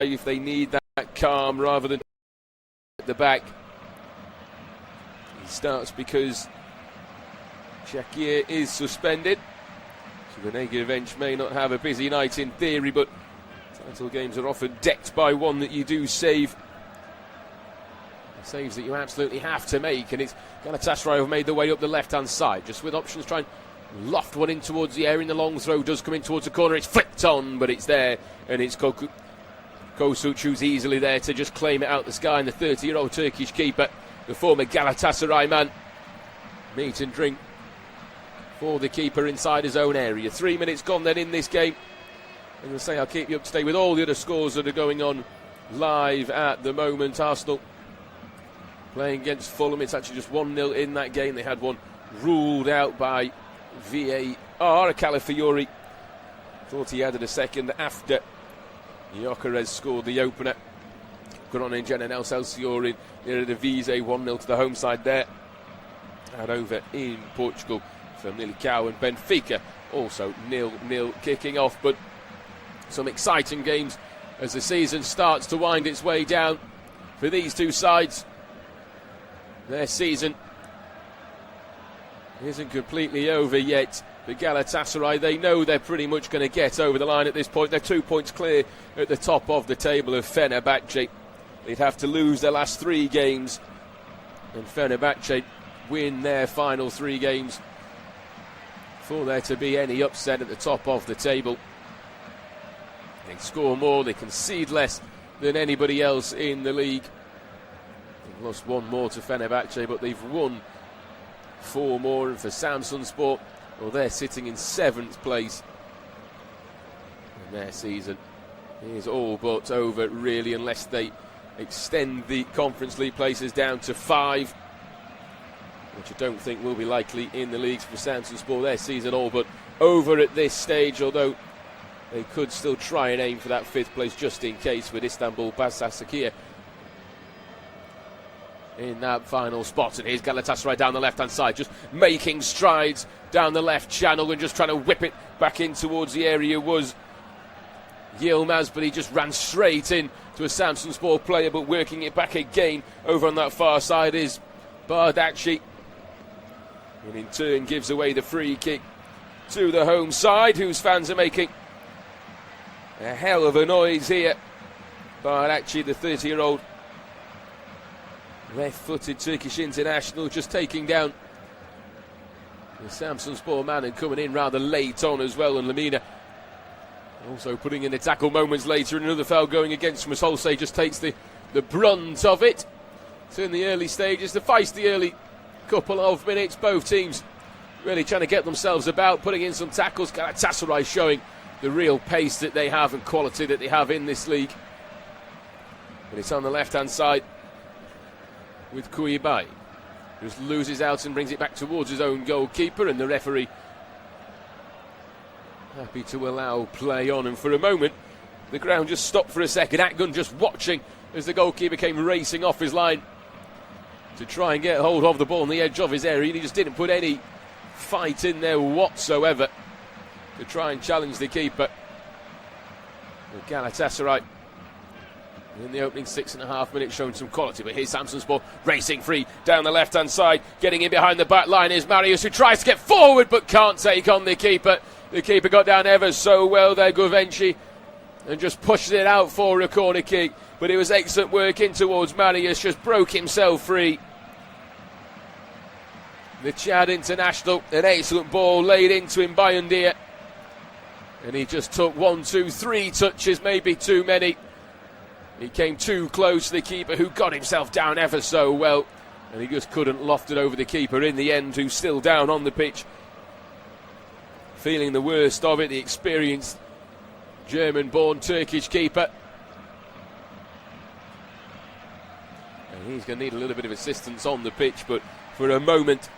if they need that calm rather than at the back. He starts because Shakir is suspended, so the negative bench may not have a busy night in theory, but title games are often decked by one that you do save. Saves that you absolutely have to make, and it's Galatasaray have made their way up the left-hand side, just with options trying to loft one in towards the air, and the long throw does come in towards the corner. It's flicked on, but it's there, and it's Kosuc who's easily there to just claim it out the sky, and the 30-year-old Turkish keeper, the former Galatasaray man, meat and drink for the keeper inside his own area. 3 minutes gone then in this game. And I'll say I'll keep you up to date with all the other scores that are going on live at the moment. Arsenal playing against Fulham. It's actually just 1-0 in that game. They had one ruled out by VAR. Calafiori thought he added a second after Gyökeres scored the opener. Groningen and Excelsior in Eredivisie 1-0 to the home side there. And over in Portugal for Millicao and Benfica also 0-0 kicking off. But some exciting games as the season starts to wind its way down for these two sides. Their season isn't completely over yet. For Galatasaray, they know they're pretty much going to get over the line at this point. They're 2 points clear at the top of the table of Fenerbahce. They'd have to lose their last 3 games, and Fenerbahce win their final 3 games for there to be any upset at the top of the table. They score more, they concede less than anybody else in the league. They've lost 1 more to Fenerbahce, but they've won 4 more. And for Samsunspor, well, they're sitting in 7th place, and their season is all but over, really, unless they extend the Conference League places down to 5, which I don't think will be likely in the leagues for Samsunspor. Their season all but over at this stage, although they could still try and aim for that 5th place just in case, with Istanbul Başakşehir in that final spot. And here's Galatasaray down the left-hand side, just making strides down the left channel and just trying to whip it back in towards the area was Yilmaz, but he just ran straight in to a Samsunspor player, but working it back again over on that far side is Bardakci, and in turn gives away the free kick to the home side, whose fans are making a hell of a noise here. Bardakci, the 30-year-old left-footed Turkish international, just taking down the Samsunspor man and coming in rather late on as well. And Lamina also putting in the tackle moments later, and another foul going against him as Holsey just takes the brunt of it. So in the early stages, the feisty early couple of minutes, both teams really trying to get themselves about, putting in some tackles. Galatasaray showing the real pace that they have and quality that they have in this league. But it's on the left-hand side with Koulibaly, just loses out and brings it back towards his own goalkeeper, and the referee happy to allow play on. And for a moment the ground just stopped for a second. Akgun just watching as the goalkeeper came racing off his line to try and get hold of the ball on the edge of his area, and he just didn't put any fight in there whatsoever to try and challenge the keeper. But Galatasaray in the opening 6.5 minutes showing some quality, but here's Samsunspor racing free down the left-hand side, getting in behind the back line is Marius, who tries to get forward but can't take on the keeper. The keeper got down ever so well there, Guvenci, and just pushed it out for a corner kick, but it was excellent work in towards Marius, just broke himself free. The Chad international, an excellent ball laid into him by Undia, and he just took 1, 2, 3 touches, maybe too many. He came too close to the keeper, who got himself down ever so well, and he just couldn't loft it over the keeper in the end, who's still down on the pitch, feeling the worst of it, the experienced German-born Turkish keeper. And he's going to need a little bit of assistance on the pitch, but for a moment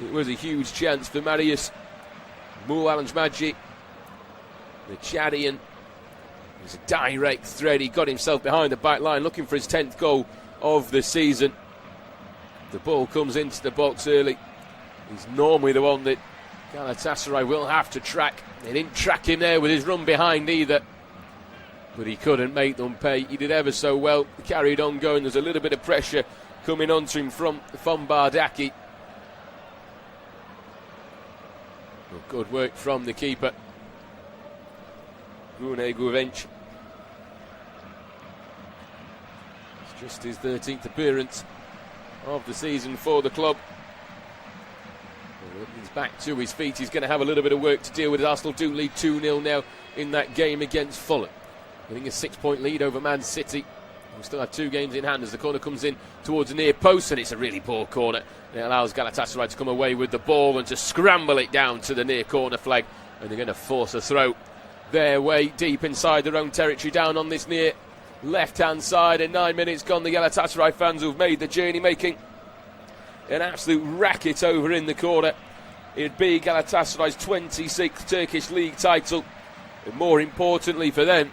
it was a huge chance for Marius Moualanjmadji, the Chadian. It was a direct thread. He got himself behind the back line looking for his 10th goal of the season. The ball comes into the box early. He's normally the one that Galatasaray will have to track. They didn't track him there with his run behind either. but he couldn't make them pay. He did ever so well. He carried on going. There's a little bit of pressure coming onto him from Bardaki. But good work from the keeper, Rune Guvench. It's just his 13th appearance of the season for the club. He's back to his feet. He's going to have a little bit of work to deal with. Arsenal do lead 2-0 now in that game against Fulham. I think a 6-point lead over Man City. We still have 2 games in hand as the corner comes in towards the near post, and it's a really poor corner. It allows Galatasaray to come away with the ball and to scramble it down to the near corner flag, and they're going to force a throw their way deep inside their own territory down on this near left-hand side. And 9 minutes gone. The Galatasaray fans who've made the journey making an absolute racket over in the corner. It'd be Galatasaray's 26th Turkish league title, and more importantly for them,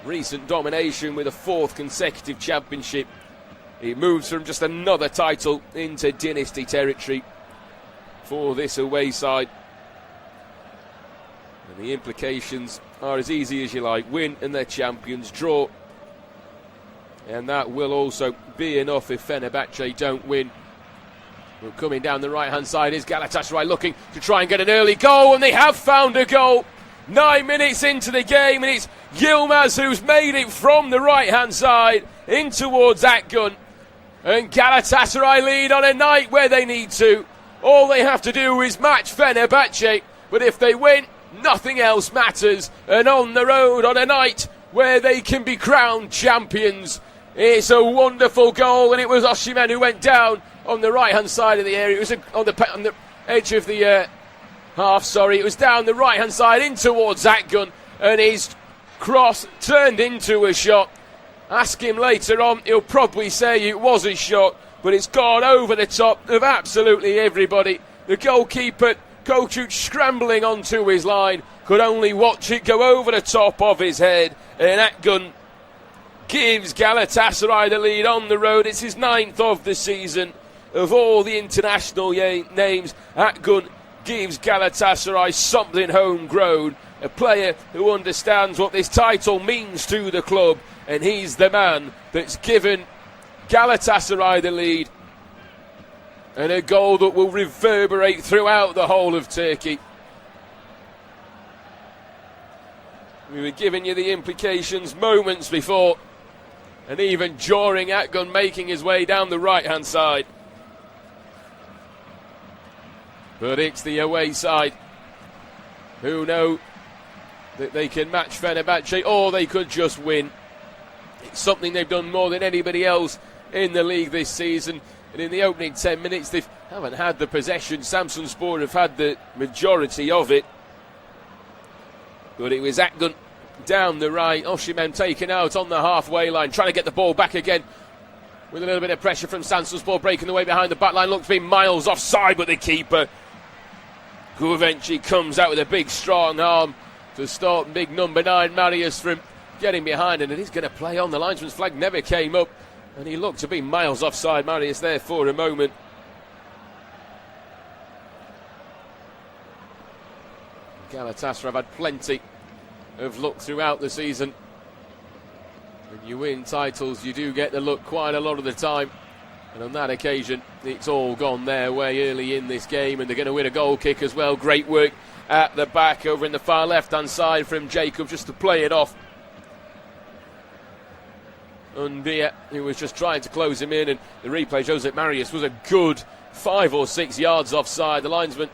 recent domination with a 4th consecutive championship. It moves from just another title into dynasty territory for this away side. And the implications are as easy as you like. Win and they're champions, draw, and that will also be enough if Fenerbahce don't win. Well, coming down the right-hand side is Galatasaray looking to try and get an early goal, and they have found a goal. 9 minutes into the game, and it's Yilmaz who's made it from the right-hand side in towards Akgun. And Galatasaray lead on a night where they need to. All they have to do is match Fenerbahce, but if they win, nothing else matters. And on the road on a night where they can be crowned champions. It's a wonderful goal, and it was Osimhen who went down on the right-hand side of the area. It was on the edge of the half, it was down the right-hand side in towards Akgun, and his cross turned into a shot. Ask him later on, he'll probably say it was a shot, but it's gone over the top of absolutely everybody. The goalkeeper, Kokuc, scrambling onto his line, could only watch it go over the top of his head, and Akgun gives Galatasaray the lead on the road. It's his 9th of the season. Of all the international names, Akgun gives Galatasaray something homegrown, a player who understands what this title means to the club, and he's the man that's given Galatasaray the lead, and a goal that will reverberate throughout the whole of Turkey. We were giving you the implications moments before, and even during Akgun making his way down the right-hand side. But it's the away side who know that they can match Fenerbahce, or they could just win. It's something they've done more than anybody else in the league this season. And in the opening 10 minutes, they haven't had the possession. Samsunspor have had the majority of it. But it was Akgun down the right. Osimhen taken out on the halfway line, trying to get the ball back again. With a little bit of pressure from Samsunspor, breaking the way behind the back line. Looks to be miles offside, but the keeper, Guvenci, comes out with a big strong arm to stop big number 9 Marius from getting behind, and it is going to play on. The linesman's flag never came up, and he looked to be miles offside, Marius, there for a moment. Galatasaray have had plenty of luck throughout the season. When you win titles, you do get the luck quite a lot of the time. And on that occasion, it's all gone their way early in this game, and they're going to win a goal kick as well. Great work at the back over in the far left-hand side from Jacob just to play it off. Undia, who was just trying to close him in, and the replay shows that Marius was a good 5 or 6 yards offside. The linesman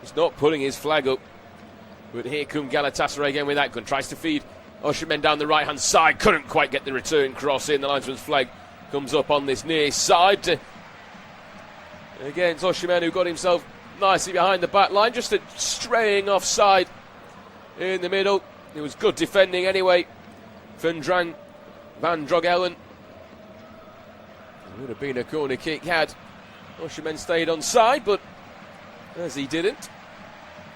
is not putting his flag up. But here come Galatasaray again with Akgun. Tries to feed Osimhen down the right-hand side. Couldn't quite get the return cross in. The linesman's flag comes up on this near side. Again, it's Osimhen who got himself nicely behind the back line. Just a straying offside in the middle. It was good defending anyway. Van Drogelen. It would have been a corner kick had Osimhen stayed on side, but as he didn't,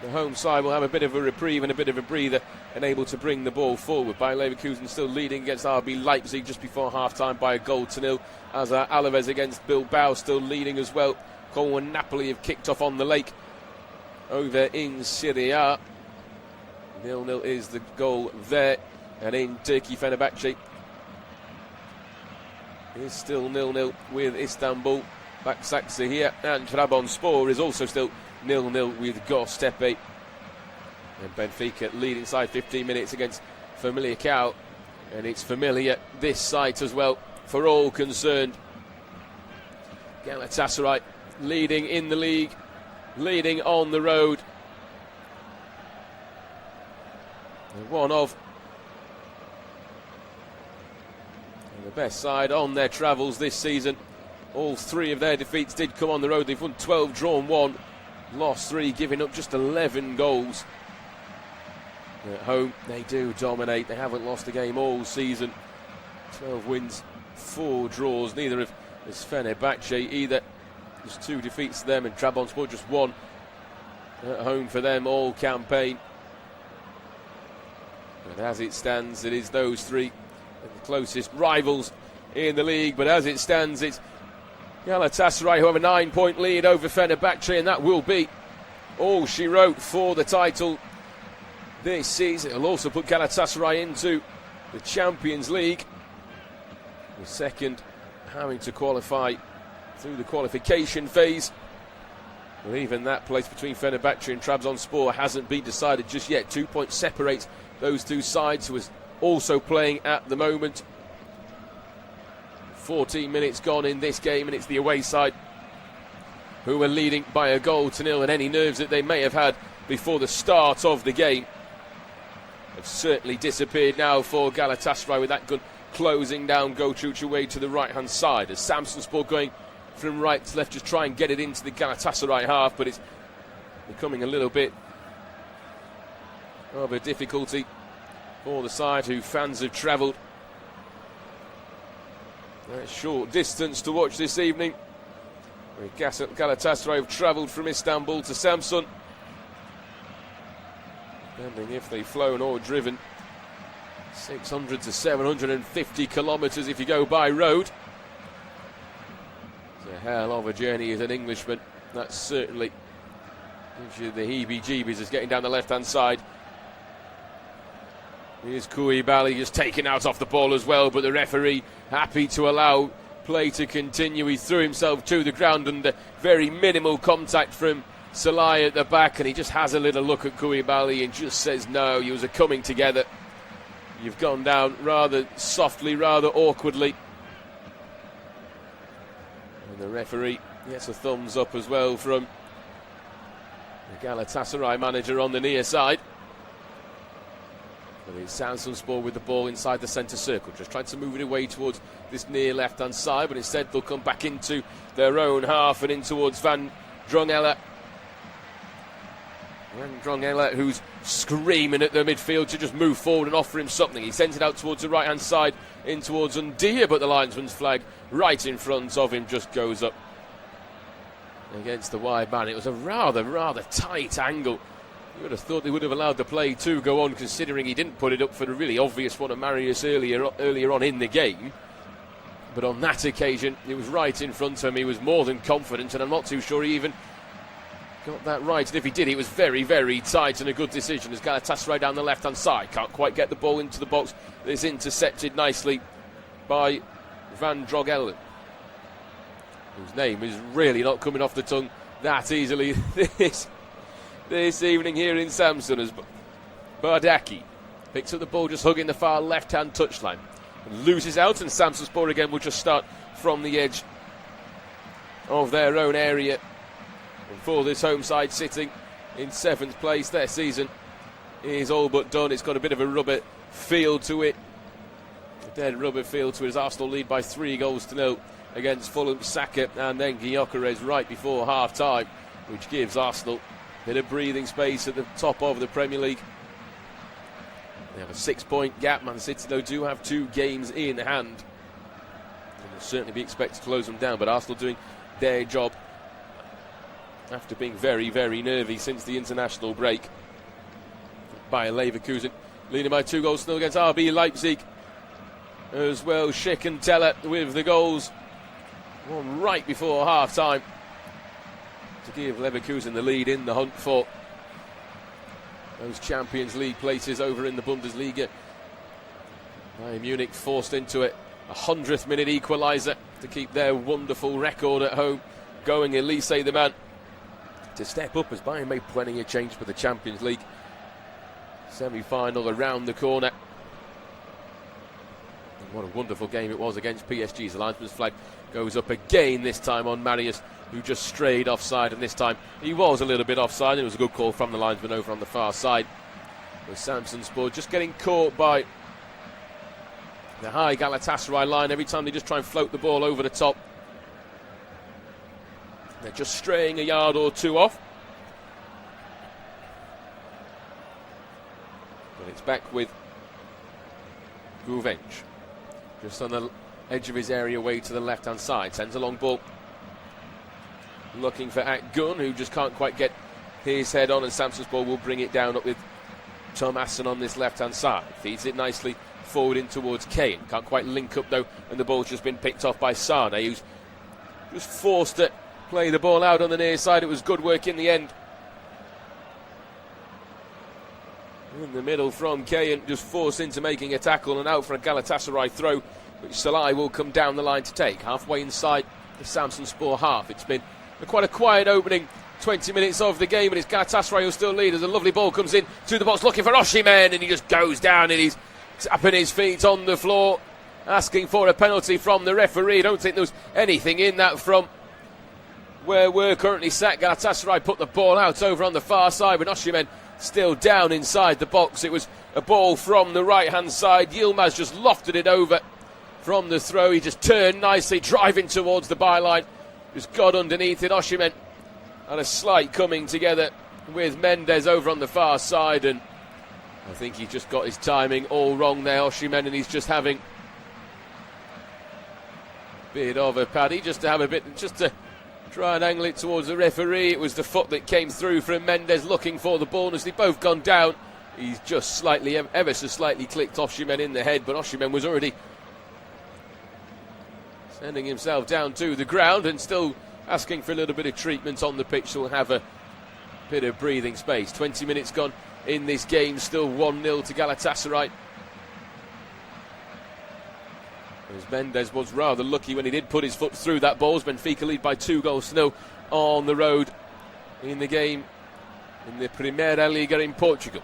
the home side will have a bit of a reprieve and a bit of a breather, and able to bring the ball forward. Bayer Leverkusen still leading against RB Leipzig just before half-time by a 1-0. As Alaves against Bilbao still leading as well. Como and Napoli have kicked off on the lake over in Serie A. 0-0 is the goal there. And in Turkey, Fenerbahce is still 0-0 with Istanbul. Başakşehir here, and Trabzonspor is also still 0-0 with Göztepe. And Benfica lead inside 15 minutes against Famalicão. And it's familiar, this site as well, for all concerned. Galatasaray leading in the league, leading on the road. And one of the best side on their travels this season. All three of their defeats did come on the road. They've won 12, drawn 1, lost 3, giving up just 11 goals. At home, they do dominate. They haven't lost a game all season. 12 wins, 4 draws. Neither of is Fenerbahce either. There's 2 defeats to them, and Trabzonspor just 1 at home for them all campaign. But as it stands, it is those 3 the closest rivals in the league. But as it stands, it's Galatasaray who have a 9-point lead over Fenerbahce, and that will be all she wrote for the title this season. It'll also put Galatasaray into the Champions League, the second having to qualify through the qualification phase. But even that place between Fenerbahce and Trabzonspor hasn't been decided just yet. 2 points separates those two sides, who is also playing at the moment. 14 minutes gone in this game, and it's the away side who are leading by a goal to 0, and any nerves that they may have had before the start of the game have certainly disappeared now for Galatasaray, with that gun closing down Gökçe away to the right hand side, as Samsunspor going from right to left, just try and get it into the Galatasaray half, but it's becoming a little bit of a difficulty for the side who fans have travelled a short distance to watch this evening. Galatasaray have travelled from Istanbul to Samsun, depending if they've flown or driven, 600 to 750 kilometres if you go by road. It's a hell of a journey as an Englishman. That certainly gives you the heebie-jeebies as getting down the left-hand side. Here's Koulibaly just taken out off the ball as well, but the referee happy to allow play to continue. He threw himself to the ground under very minimal contact from Salai at the back, and he just has a little look at Koulibaly and just says, no, you are coming together. You've gone down rather softly, rather awkwardly. And the referee gets a thumbs up as well from the Galatasaray manager on the near side. But it's Samsunspor with the ball inside the centre circle, just trying to move it away towards this near left-hand side, but instead they'll come back into their own half and in towards Van Drongelen. Van Drongelen, who's screaming at the midfield to just move forward and offer him something. He sends it out towards the right-hand side, in towards Undia, but the linesman's flag right in front of him just goes up against the wide man. It was a rather tight angle. You would have thought they would have allowed the play to go on, considering he didn't put it up for the really obvious one of Marius earlier on in the game. But on that occasion, it was right in front of him. He was more than confident, and I'm not too sure he even got that right. And if he did, it was very, very tight and a good decision as Galatasaray down the left-hand side. Can't quite get the ball into the box. It's intercepted nicely by Van Drongelen, whose name is really not coming off the tongue that easily this evening here in Samsun, as Bardaki picks up the ball just hugging the far left-hand touchline and loses out, and Samsunspor again will just start from the edge of their own area. And for this home side sitting in 7th place, their season is all but done. It's got a bit of a rubber feel to it, a dead rubber feel to it, as Arsenal lead by 3-0 against Fulham. Saka and then Gyökeres right before half-time, which gives Arsenal bit of breathing space at the top of the Premier League. They have a 6-point gap. Man City, though, do have 2 games in hand, and will certainly be expected to close them down. But Arsenal doing their job after being very, very nervy since the international break. Bayer Leverkusen leading by 2-0 against RB Leipzig as well. Schick and Teller with the goals, one right before half-time, to give Leverkusen the lead in the hunt for those Champions League places over in the Bundesliga. Bayern Munich forced into it. A 100th minute equaliser to keep their wonderful record at home going. Elise, the man, to step up as Bayern made plenty of change for the Champions League semi-final around the corner. And what a wonderful game it was against PSG. The linesman's flag goes up again, this time on Marius, who just strayed offside, and this time he was a little bit offside, and it was a good call from the linesman over on the far side. With Samsunspor just getting caught by the high Galatasaray line every time they just try and float the ball over the top. They're just straying a yard or two off. But it's back with Guvench. Just on the edge of his area, way to the left-hand side. Sends a long ball. Looking for Akgun, who just can't quite get his head on, and Samsunspor will bring it down up with Thomason on this left-hand side. Feeds it nicely forward in towards Kane. Can't quite link up though, and the ball's just been picked off by Sane, who's just forced to play the ball out on the near side. It was good work in the end. In the middle from Kane, just forced into making a tackle and out for a Galatasaray throw, which Salai will come down the line to take. Halfway inside the Samsunspor half. It's been quite a quiet opening 20 minutes of the game, and it's Galatasaray who still lead as a lovely ball comes in to the box looking for Osimhen, and he just goes down and he's tapping his feet on the floor, asking for a penalty from the referee. I don't think there was anything in that from where we're currently sat. Galatasaray put the ball out over on the far side, but Osimhen still down inside the box. It was a ball from the right-hand side. Yilmaz just lofted it over from the throw. He just turned nicely, driving towards the byline. Just got underneath it. Osimhen had a slight coming together with Mendes over on the far side, and I think he just got his timing all wrong there, Osimhen, and he's just having a bit of a paddy, just to try and angle it towards the referee. It was the foot that came through from Mendes looking for the ball, and as they've both gone down, he's just slightly, ever so slightly clicked Osimhen in the head, but Osimhen was already sending himself down to the ground and still asking for a little bit of treatment on the pitch, so we'll have a bit of breathing space. 20 minutes gone in this game, still 1-0 to Galatasaray. As Mendes was rather lucky when he did put his foot through that ball. Benfica lead by 2-0 on the road in the game in the Primeira Liga in Portugal.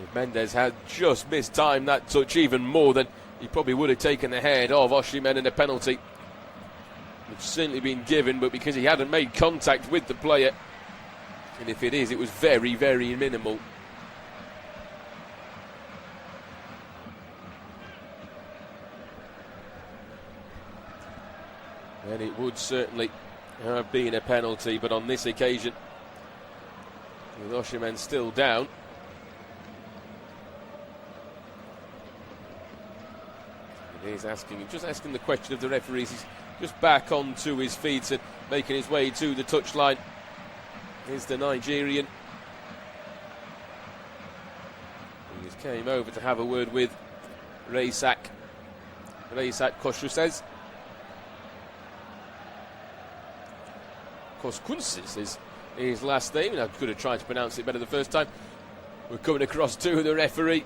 If Mendes had just mistimed that touch even more, than he probably would have taken the head of Osimhen, in a penalty which certainly been given, but because he hadn't made contact with the player, and if it is, it was very, very minimal. And it would certainly have been a penalty, but on this occasion, with Osimhen still down, it is just asking the question of the referees. He's just back onto his feet and making his way to the touchline. Here's the Nigerian. He just came over to have a word with Reisak Koshu says. Koskunsis is his last name, and I could have tried to pronounce it better the first time. We're coming across to the referee.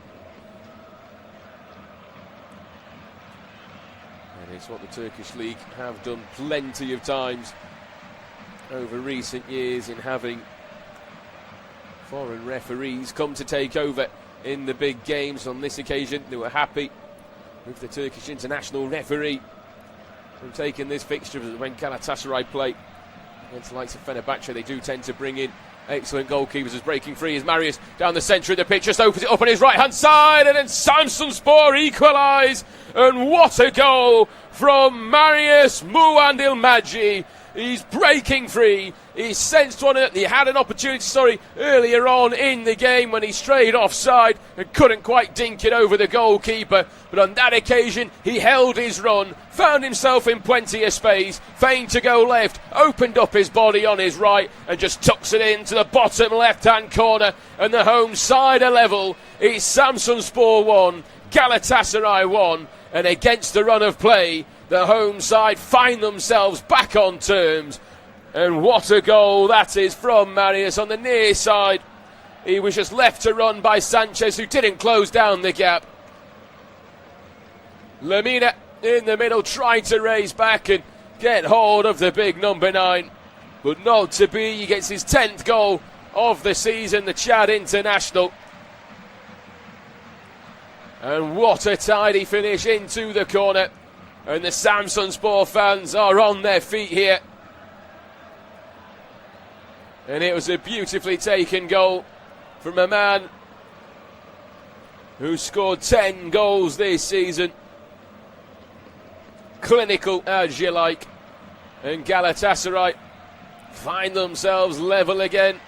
And it's what the Turkish League have done plenty of times over recent years, in having foreign referees come to take over in the big games. On this occasion, they were happy with the Turkish international referee from taking this fixture. When Galatasaray play against the likes of Fenerbahce, they do tend to bring in excellent goalkeepers. As breaking free is Marius down the centre of the pitch, just opens it up on his right hand side, and then Samsunspor equalise. And what a goal from Marius Muandilmaji. He's breaking free. He sensed one. He had an opportunity, earlier on in the game when he strayed offside and couldn't quite dink it over the goalkeeper. But on that occasion, he held his run, found himself in plenty of space, feigned to go left, opened up his body on his right, and just tucks it into the bottom left-hand corner. And the home side are level. It's Samsunspor 1, Galatasaray 1, and against the run of play, the home side find themselves back on terms. And what a goal that is from Marius on the near side He was just left to run by Sanchez, who didn't close down the gap. Lemina in the middle tried to raise back and get hold of the big number 9, but not to be. He gets his 10th goal of the season, the Chad international. And what a tidy finish into the corner. And the Samsunspor fans are on their feet here. And it was a beautifully taken goal from a man who scored 10 goals this season. Clinical as you like. And Galatasaray find themselves level again,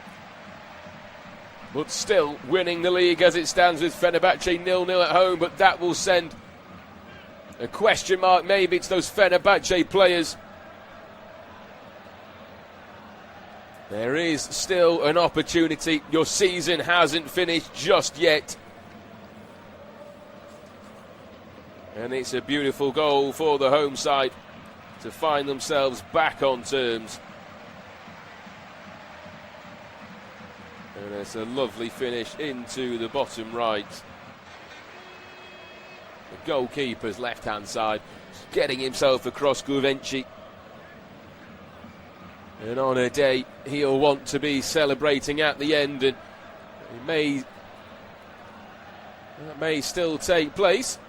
but still winning the league as it stands with Fenerbahce 0-0 at home. But that will send a question mark maybe to those Fenerbahce players. There is still an opportunity. Your season hasn't finished just yet. And it's a beautiful goal for the home side to find themselves back on terms. And it's a lovely finish into the bottom right. The goalkeeper's left-hand side, getting himself across Guvenci. And on a day he'll want to be celebrating at the end, and that may still take place.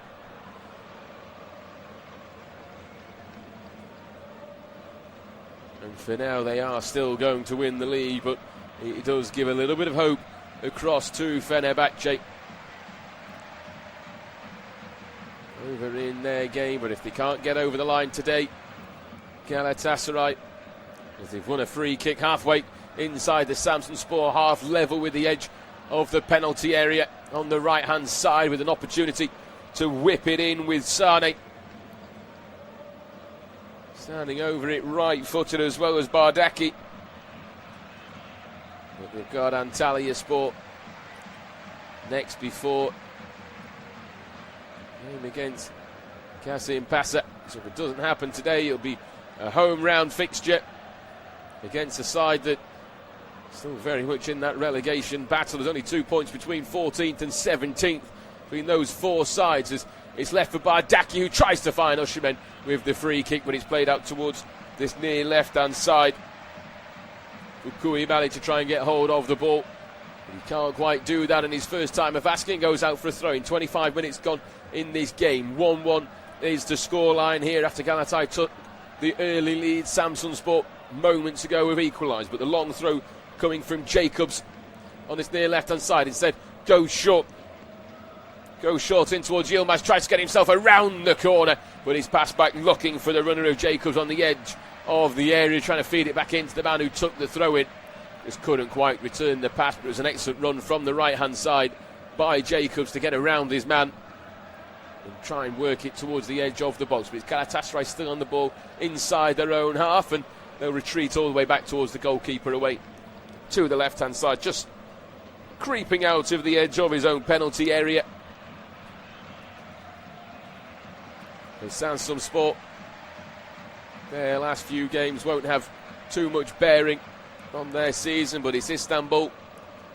And for now they are still going to win the league, but it does give a little bit of hope across to Fenerbahce. Over in their game, but if they can't get over the line today, Galatasaray, as they've won a free kick halfway inside the Samsunspor half, level with the edge of the penalty area on the right-hand side, with an opportunity to whip it in with Sane. Standing over it right-footed as well as Bardaki. But they've got Antalyaspor next before game against Kasim Pasa. So if it doesn't happen today, it'll be a home round fixture against a side that still very much in that relegation battle. There's only 2 points between 14th and 17th between those four sides. It's left for Bardaki, who tries to find Usherman with the free kick, but it's played out towards this near left-hand side. Fukui managed to try and get hold of the ball, but he can't quite do that in his first time of asking. Goes out for a throw in. 25 minutes gone in this game. 1-1 is the scoreline here after Galatasaray took the early lead. Samsunspor moments ago have equalised, but the long throw coming from Jacobs on this near left-hand side instead goes short. Goes short in towards Yilmaz, tries to get himself around the corner, but he's passed back looking for the runner of Jacobs on the edge of the area, trying to feed it back into the man who took the throw in. Just couldn't quite return the pass, but it was an excellent run from the right-hand side by Jacobs to get around his man and try and work it towards the edge of the box. But it's Galatasaray still on the ball inside their own half, and they'll retreat all the way back towards the goalkeeper away to the left-hand side, just creeping out of the edge of his own penalty area. And Samsunspor, their last few games won't have too much bearing on their season, but it's Istanbul,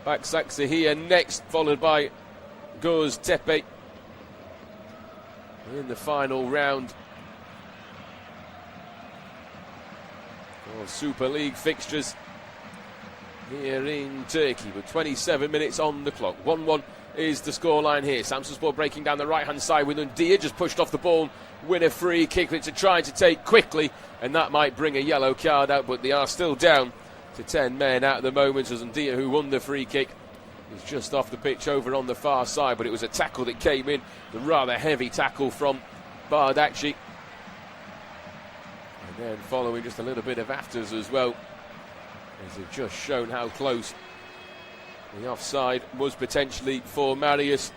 Başakşehir here next, followed by Göztepe in the final round of Super League fixtures here in Turkey, with 27 minutes on the clock. 1-1 is the scoreline here. Samsunspor breaking down the right-hand side with Undia, just pushed off the ball, win a free kick which they're trying to take quickly, and that might bring a yellow card out, but they are still down to 10 men at the moment, as Undia, who won the free kick, is just off the pitch over on the far side. But it was a tackle that came in, the rather heavy tackle from Bardakci, and then following just a little bit of afters as well, as they've just shown how close the offside was potentially for Marius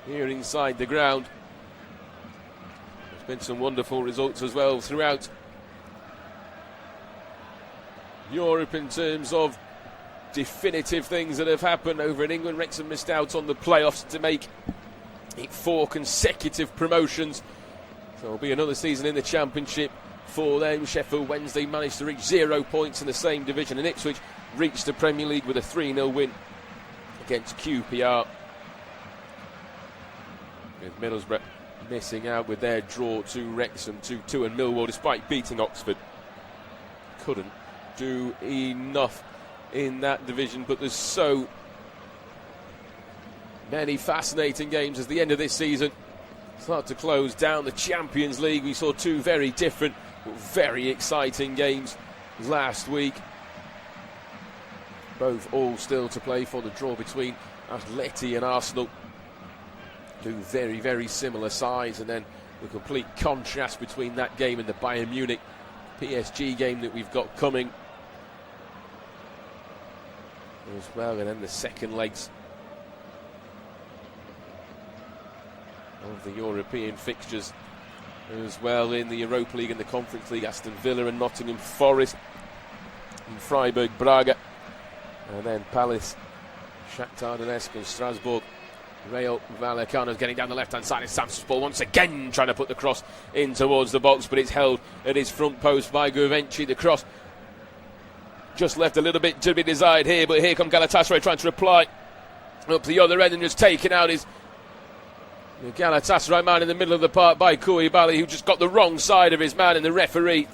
here inside the ground. There's been some wonderful results as well throughout Europe in terms of definitive things that have happened over in England. Wrexham missed out on the playoffs to make it 4 consecutive promotions, so it'll be another season in the Championship for them. Sheffield Wednesday managed to reach 0 points in the same division, and Ipswich reached the Premier League with a 3-0 win against QPR. With Middlesbrough missing out with their draw to Wrexham 2-2, and Millwall, despite beating Oxford, couldn't do enough in that division. But there's so many fascinating games as the end of this season start to close down. The Champions League, we saw two very different but very exciting games last week. Both all still to play for. The draw between Atleti and Arsenal, two very, very similar sides, and then the complete contrast between that game and the Bayern Munich PSG game that we've got coming as well. And then the second legs of the European fixtures as well in the Europa League and the Conference League. Aston Villa and Nottingham Forest, and Freiburg Braga, and then Palace, Shakhtar Donetsk and Strasbourg. Rayo Vallecano's getting down the left-hand side. It's Samsunspor once again trying to put the cross in towards the box, but it's held at his front post by Guvenci. The cross just left a little bit to be desired here, but here come Galatasaray trying to reply up the other end, and just taken out his the Galatasaray man in the middle of the park by Koulibaly, who just got the wrong side of his man, and the referee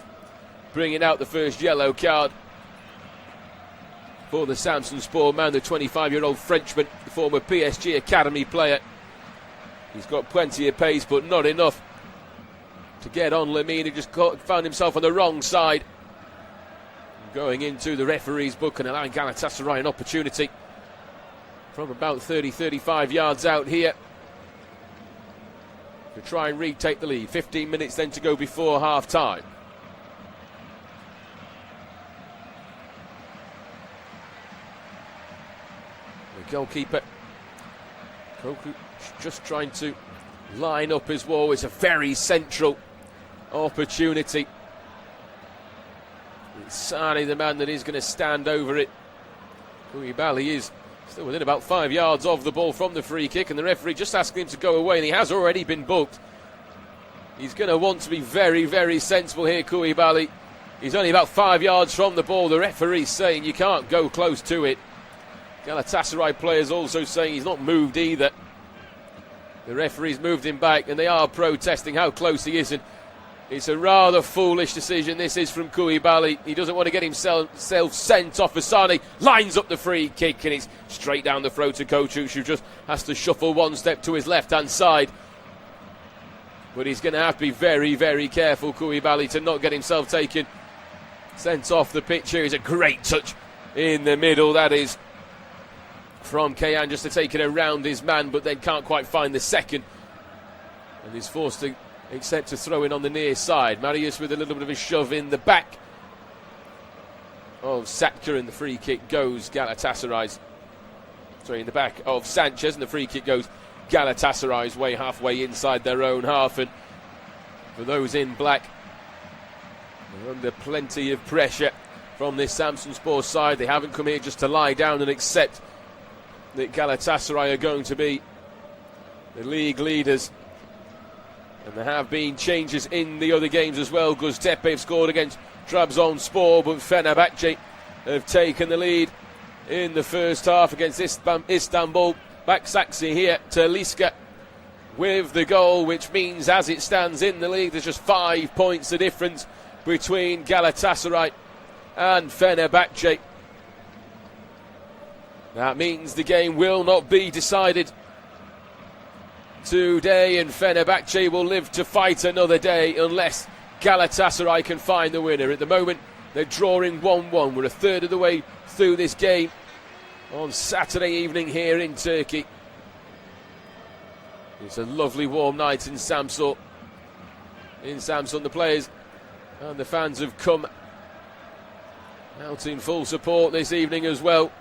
bringing out the first yellow card for the Samsunspor man, the 25-year-old Frenchman, the former PSG academy player. He's got plenty of pace, but not enough to get on Lamine, who just found himself on the wrong side, going into the referee's book and allowing Galatasaray an opportunity from about 30-35 yards out here to try and retake the lead. 15 minutes then to go before half-time. The goalkeeper, Koku, just trying to line up his wall. It's a very central opportunity. It's Sane, the man that is going to stand over it. Koulibaly is still within about 5 yards of the ball from the free kick, and the referee just asking him to go away, and he has already been booked. He's going to want to be very, very sensible here, Koulibaly. He's only about 5 yards from the ball. The referee's saying you can't go close to it. Galatasaray players also saying he's not moved either. The referee's moved him back, and they are protesting how close he is, and it's a rather foolish decision this is from Koulibaly. He doesn't want to get himself sent off. Asani lines up the free kick, and it's straight down the throat to Kochuch, who just has to shuffle one step to his left-hand side. But he's going to have to be very, very careful, Koulibaly, to not get himself sent off the pitch here. It's a great touch in the middle. That is from Kayan, just to take it around his man, but then can't quite find the second, and he's forced to accept a throw in on the near side. Marius with a little bit of a shove in the back of Satka, and the free kick goes Galatasaray's. Sorry, in the back of Sanchez, and the free kick goes Galatasaray's way, halfway inside their own half. And for those in black, they're under plenty of pressure from this Samsunspor side. They haven't come here just to lie down and accept that Galatasaray are going to be the league leaders. And there have been changes in the other games as well. Göztepe scored against Trabzonspor, but Fenerbahce have taken the lead in the first half against Istanbul. Baksaksi here to Liska with the goal, which means as it stands in the league, there's just 5 points the difference between Galatasaray and Fenerbahce. That means the game will not be decided today, and Fenerbahce will live to fight another day unless Galatasaray can find the winner. At the moment, they're drawing 1-1. We're a third of the way through this game on Saturday evening here in Turkey. It's a lovely warm night in Samsun. The players and the fans have come out in full support this evening as well,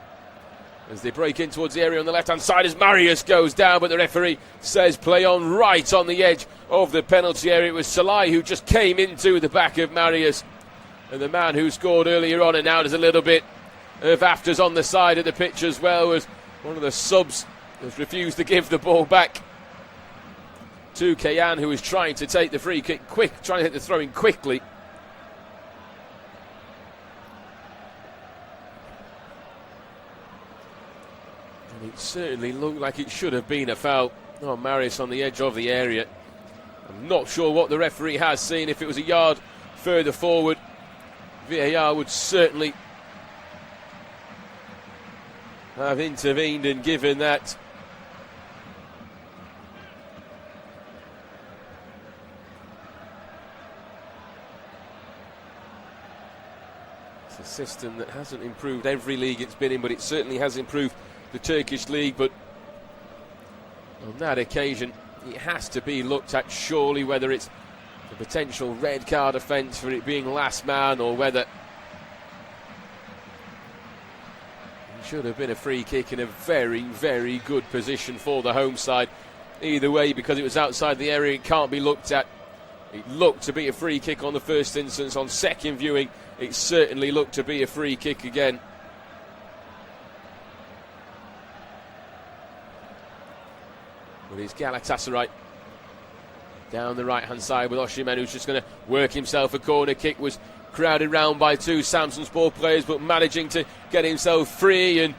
as they break in towards the area on the left-hand side as Marius goes down, but the referee says play on, right on the edge of the penalty area. It was Salai who just came into the back of Marius, and the man who scored earlier on, and now there's a little bit of afters on the side of the pitch as well, as one of the subs has refused to give the ball back to Kayan, who is trying to take the free kick trying to hit the throw-in quickly. It certainly looked like it should have been a foul. Oh, Marius on the edge of the area. I'm not sure what the referee has seen. If it was a yard further forward, VAR would certainly have intervened and given that. It's a system that hasn't improved every league it's been in, but it certainly has improved the Turkish league. But on that occasion, it has to be looked at, surely, whether it's a potential red card offence for it being last man, or whether it should have been a free kick in a very, very good position for the home side. Either way, because it was outside the area, it can't be looked at. It looked to be a free kick on the first instance. On second viewing, it certainly looked to be a free kick again. But it's Galatasaray down the right-hand side with Osimhen, who's just going to work himself a corner kick. Was crowded round by two Samsunspor players, but managing to get himself free and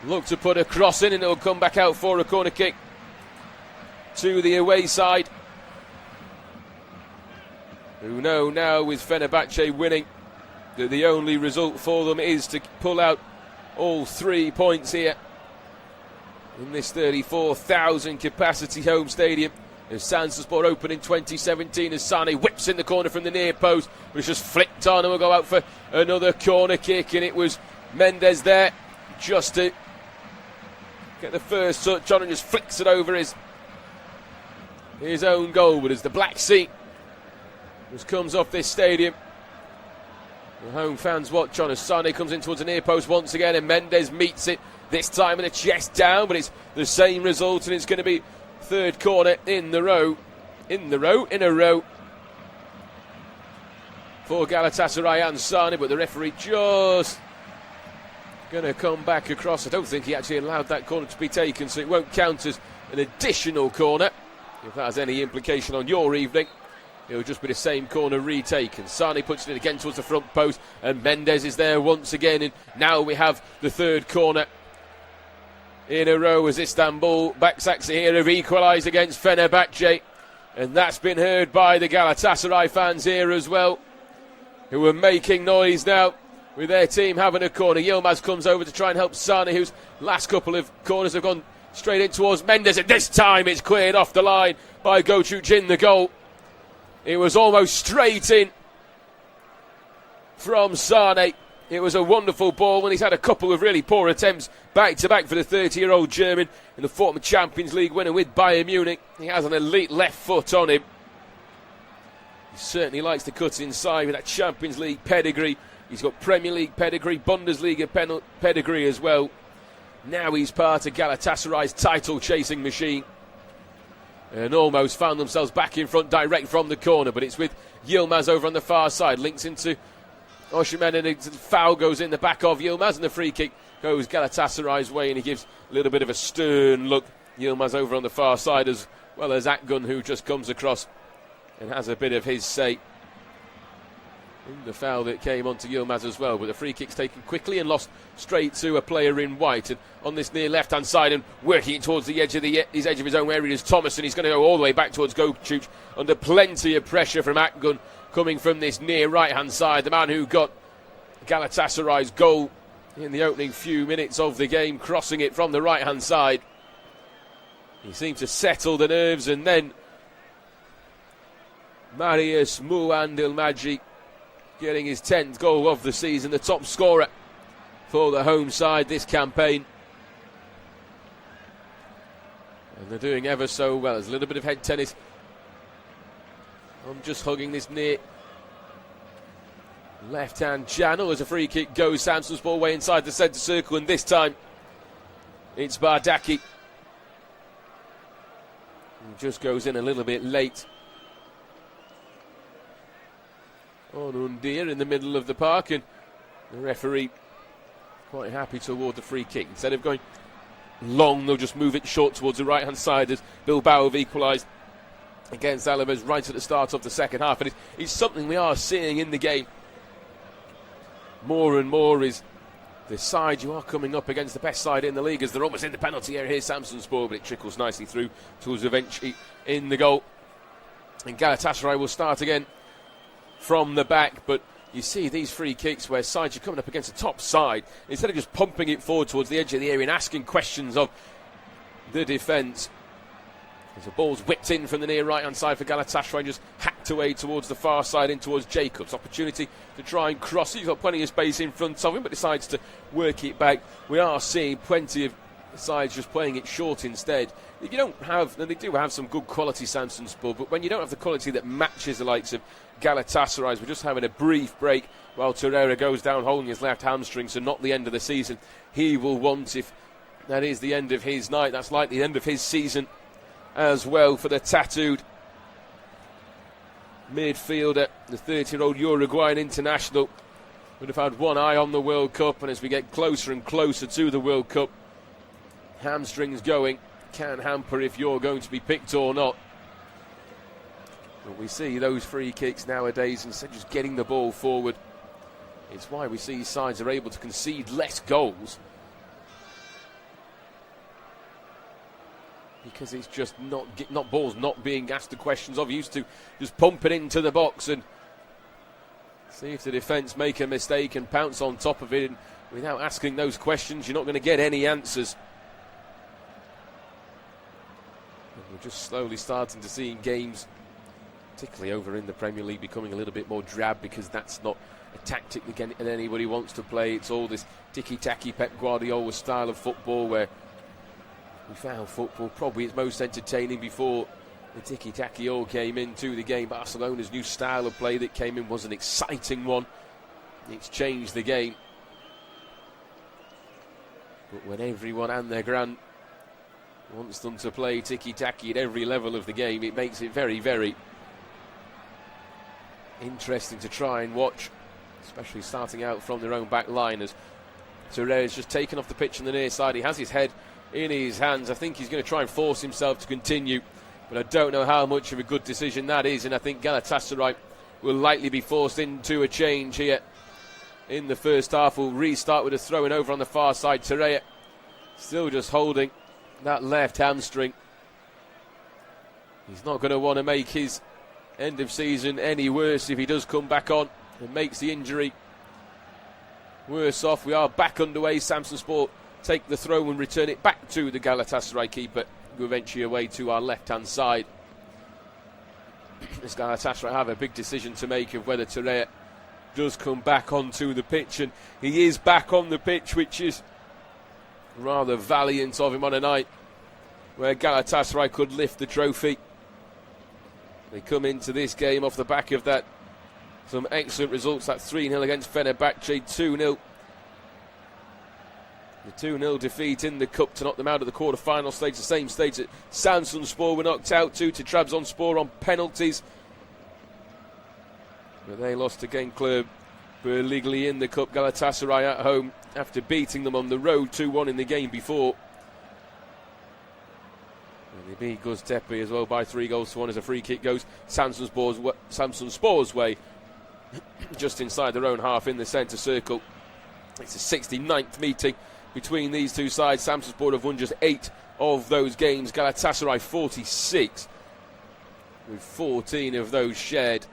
look to put a cross in, and it'll come back out for a corner kick to the away side, who know now, with Fenerbahce winning, that the only result for them is to pull out all 3 points here in this 34,000 capacity home stadium. As Samsunspor opened in 2017, as Sane whips in the corner from the near post, but it's just flicked on, and we'll go out for another corner kick, and it was Mendes there just to get the first touch on and just flicks it over his own goal. But as the Black Sea just comes off this stadium, the home fans watch on as Sane comes in towards the near post once again, and Mendes meets it, this time with a chest down, but it's the same result, and it's going to be third corner in a row for Galatasaray and Sane. But the referee just going to come back across. I don't think he actually allowed that corner to be taken, so it won't count as an additional corner. If that has any implication on your evening, it will just be the same corner retaken. Sane puts it again towards the front post, and Mendes is there once again, and now we have the third corner in a row as Istanbul Baksakşehir here have equalised against Fenerbahce, and that's been heard by the Galatasaray fans here as well, who are making noise now with their team having a corner. Yilmaz comes over to try and help Sane, whose last couple of corners have gone straight in towards Mendes, and this time it's cleared off the line by Göçük in the goal. It was almost straight in from Sane. It was a wonderful ball, and he's had a couple of really poor attempts back-to-back for the 30-year-old German in the former Champions League winner with Bayern Munich. He has an elite left foot on him. He certainly likes to cut inside with that Champions League pedigree. He's got Premier League pedigree, Bundesliga pedigree as well. Now he's part of Galatasaray's title-chasing machine, and almost found themselves back in front direct from the corner, but it's with Yilmaz over on the far side, links into Osimhen, and a foul goes in the back of Yilmaz, and the free kick goes Galatasaray's way, and he gives a little bit of a stern look. Yilmaz over on the far side, as well as Akgun, who just comes across and has a bit of his say in the foul that came onto Yilmaz as well. But the free kick's taken quickly and lost straight to a player in white, and on this near left-hand side and working it towards the edge of his own area is Thomas, and he's going to go all the way back towards Göçük under plenty of pressure from Akgun coming from this near right-hand side, the man who got Galatasaray's goal in the opening few minutes of the game, crossing it from the right-hand side. He seemed to settle the nerves, and then Marius Muandilmaji getting his 10th goal of the season, the top scorer for the home side this campaign. And they're doing ever so well. There's a little bit of head tennis. I'm just hugging this near left-hand channel as a free kick goes Samsunspor way inside the centre circle, and this time it's Bardaki. He just goes in a little bit late on Undir in the middle of the park, and the referee quite happy to award the free kick. Instead of going long, they'll just move it short towards the right-hand side, as Bilbao have equalised against Alaves right at the start of the second half. And it's something we are seeing in the game more and more, is the side you are coming up against the best side in the league, as they're almost in the penalty area here, Samsunspor, but it trickles nicely through towards eventually in the goal. And Galatasaray will start again from the back, but you see these free kicks where sides are coming up against the top side, instead of just pumping it forward towards the edge of the area and asking questions of the defence. As the ball's whipped in from the near right-hand side for Galatasaray and just hacked away towards the far side in towards Jacobs. Opportunity to try and cross. He's got plenty of space in front of him, but decides to work it back. We are seeing plenty of sides just playing it short instead. If you don't have, and they do have some good quality Samsunspor, but when you don't have the quality that matches the likes of Galatasaray, we're just having a brief break while Torreira goes down holding his left hamstring, so not the end of the season. He will want, if that is the end of his night, that's like the end of his season as well for the tattooed midfielder. The 30-year-old Uruguayan international would have had one eye on the World Cup, and as we get closer and closer to the World Cup, hamstrings going can hamper if you're going to be picked or not. But we see those free kicks nowadays, instead of just getting the ball forward, it's why we see sides are able to concede less goals, because it's just not balls not being asked the questions of. Used to just pump it into the box and see if the defence make a mistake and pounce on top of it. And without asking those questions, you're not going to get any answers. And we're just slowly starting to see games, particularly over in the Premier League, becoming a little bit more drab, because that's not a tactic that anybody wants to play. It's all this tiki-taki Pep Guardiola style of football, where we found football probably its most entertaining before the tiki-taki all came into the game. Barcelona's new style of play that came in was an exciting one. It's changed the game. But when everyone and their gran wants them to play tiki-taki at every level of the game, it makes it very, very interesting to try and watch, especially starting out from their own back line, as Torreira's just taken off the pitch on the near side. He has his head in his hands. I think he's going to try and force himself to continue, but I don't know how much of a good decision that is, and I think Galatasaray will likely be forced into a change here in the first half. We'll restart with a throw-in over on the far side. Torreira still just holding that left hamstring. He's not going to want to make his end of season any worse if he does come back on and makes the injury worse off. We are back underway. Samsunspor take the throw and return it back to the Galatasaray keeper, who eventually away to our left-hand side. This Galatasaray have a big decision to make of whether Torreira does come back onto the pitch, and he is back on the pitch, which is rather valiant of him on a night where Galatasaray could lift the trophy. They come into this game off the back of that, some excellent results, that 3-0 against Fenerbahce, 2-0. The 2-0 defeat in the Cup to knock them out of the quarter-final stage, the same stage that Samsunspor were knocked out to Trabzonspor on penalties. But they lost to Gençler Birliği in the Cup. Galatasaray at home after beating them on the road 2-1 in the game before. And they beat Göztepe as well by 3-1 as a free kick goes Samsunspor's way, just inside their own half in the centre circle. It's the 69th meeting between these two sides. Samsunspor have won just 8 of those games. Galatasaray 46, with 14 of those shared.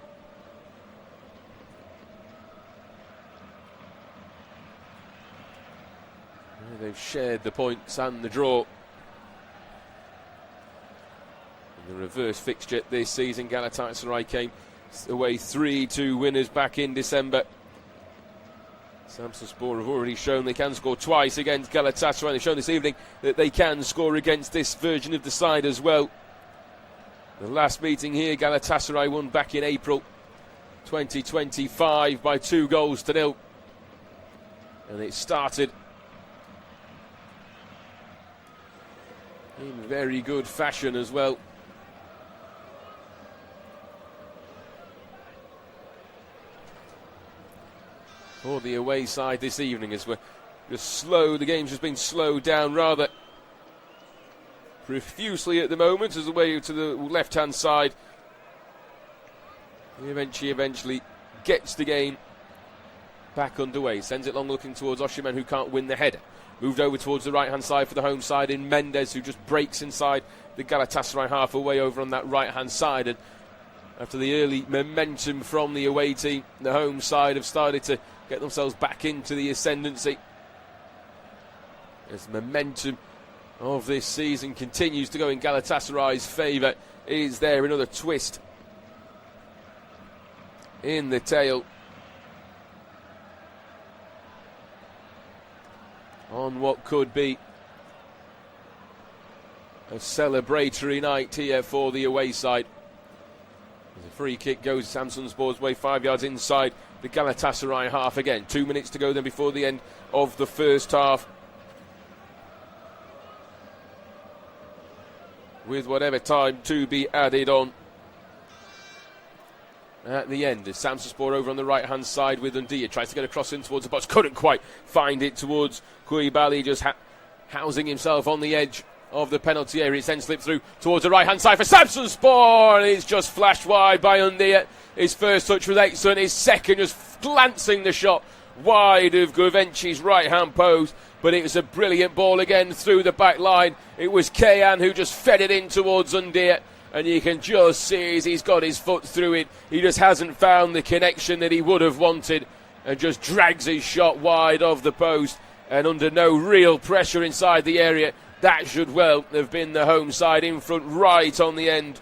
They've shared the points and the draw. In the reverse fixture this season, Galatasaray came away 3-2 winners back in December. Samsunspor have already shown they can score twice against Galatasaray. They've shown this evening that they can score against this version of the side as well. The last meeting here, Galatasaray won back in April 2025 by 2-0. And it started in very good fashion as well. For the away side this evening, as we're just slow, the game's just been slowed down rather profusely at the moment, as the way to the left-hand side he eventually gets the game back underway. Sends it long looking towards Oshiman, who can't win the header. Moved over towards the right-hand side for the home side in Mendes, who just breaks inside the Galatasaray half away over on that right-hand side. And after the early momentum from the away team, the home side have started to get themselves back into the ascendancy. As the momentum of this season continues to go in Galatasaray's favour, is there another twist in the tail on what could be a celebratory night here for the away side. The free kick goes Samsunspor's way, 5 yards inside the Galatasaray half again. 2 minutes to go then before the end of the first half, with whatever time to be added on at the end. As Samsunspor over on the right hand side with Undia, tries to get across in towards the box, couldn't quite find it towards Koulibaly, just housing himself on the edge of the penalty area. It's then slipped through towards the right hand side for Samsunspor, and it's just flashed wide by Undia. His first touch was excellent, his second just glancing the shot wide of Guvenci's right hand post, but it was a brilliant ball again through the back line. It was Kayan who just fed it in towards Undia, and you can just see as he's got his foot through it, he just hasn't found the connection that he would have wanted, and just drags his shot wide of the post, and under no real pressure inside the area. That should well have been the home side in front right on the end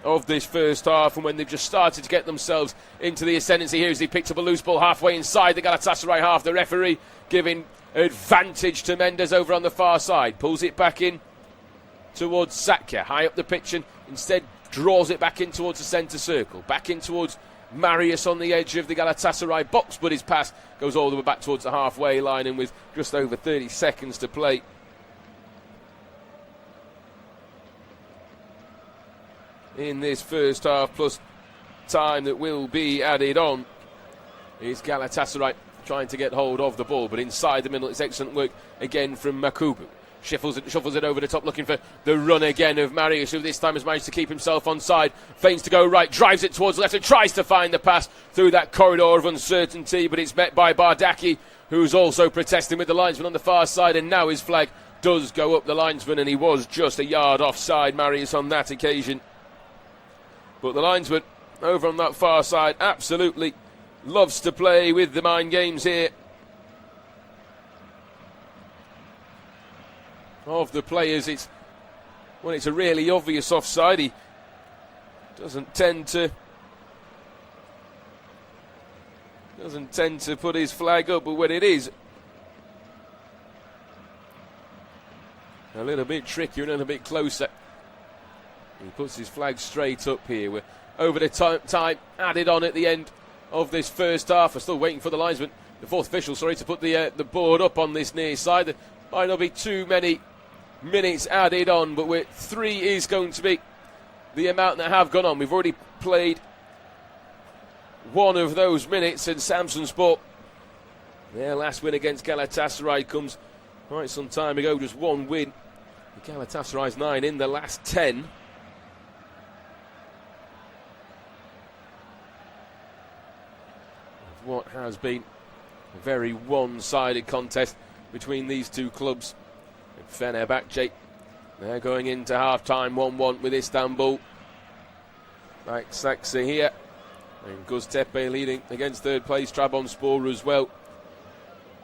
of this first half, and when they've just started to get themselves into the ascendancy here, as he picked up a loose ball halfway inside the Galatasaray half. The referee giving advantage to Mendes over on the far side, pulls it back in towards Sakya, high up the pitch, and instead draws it back in towards the centre circle, back in towards Marius on the edge of the Galatasaray box, but his pass goes all the way back towards the halfway line, and with just over 30 seconds to play, in this first half, plus time that will be added on, is Galatasaray trying to get hold of the ball, but inside the middle it's excellent work again from Makubu. Shuffles it over the top, looking for the run again of Marius, who this time has managed to keep himself onside. Feigns to go right, drives it towards the left, and tries to find the pass through that corridor of uncertainty, but it's met by Bardaki, who's also protesting with the linesman on the far side, and now his flag does go up the linesman, and he was just a yard offside, Marius, on that occasion. But the linesman over on that far side absolutely loves to play with the mind games here of the players. It's when it's a really obvious offside, he doesn't tend to put his flag up, but when it is a little bit trickier and a little bit closer, he puts his flag straight up here. We're over the time added on at the end of this first half. We're still waiting for the linesman, the fourth official, to put the board up on this near side. There might not be too many minutes added on, but 3 is going to be the amount that have gone on. We've already played one of those minutes, and Samsunspor, their last win against Galatasaray comes quite some time ago, just one win. Galatasaray's 9 in the last 10. What has been a very one-sided contest between these two clubs. Fenerbahce, they're going into half-time 1-1 with Istanbul. Like Saxa here, and Göztepe leading against third place Trabzonspor as well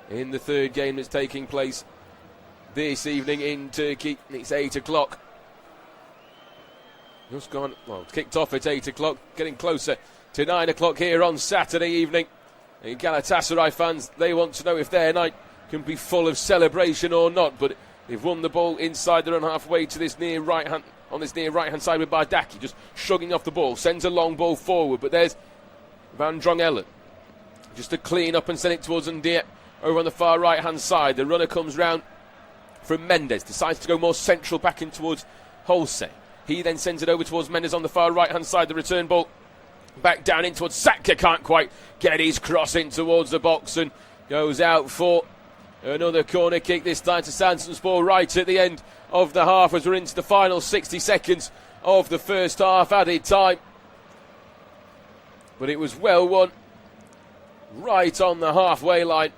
in the third game that's taking place this evening in Turkey. It's 8 o'clock. Just gone, well, it's kicked off at 8 o'clock, getting closer to 9 o'clock here on Saturday evening. And Galatasaray fans, they want to know if their night can be full of celebration or not, but they've won the ball inside their own halfway to this near right hand, on this near right hand side with Bardaki, just shrugging off the ball, sends a long ball forward, but there's Van Drongelen just to clean up and send it towards Undia over on the far right hand side. The runner comes round from Mendes, decides to go more central back in towards Holse. He then sends it over towards Mendes on the far right hand side. The return ball back down in towards Sakya, can't quite get his cross in towards the box, and goes out for another corner kick, this time to Samsunspor right at the end of the half, as we're into the final 60 seconds of the first half added time. But it was well won, right on the halfway line.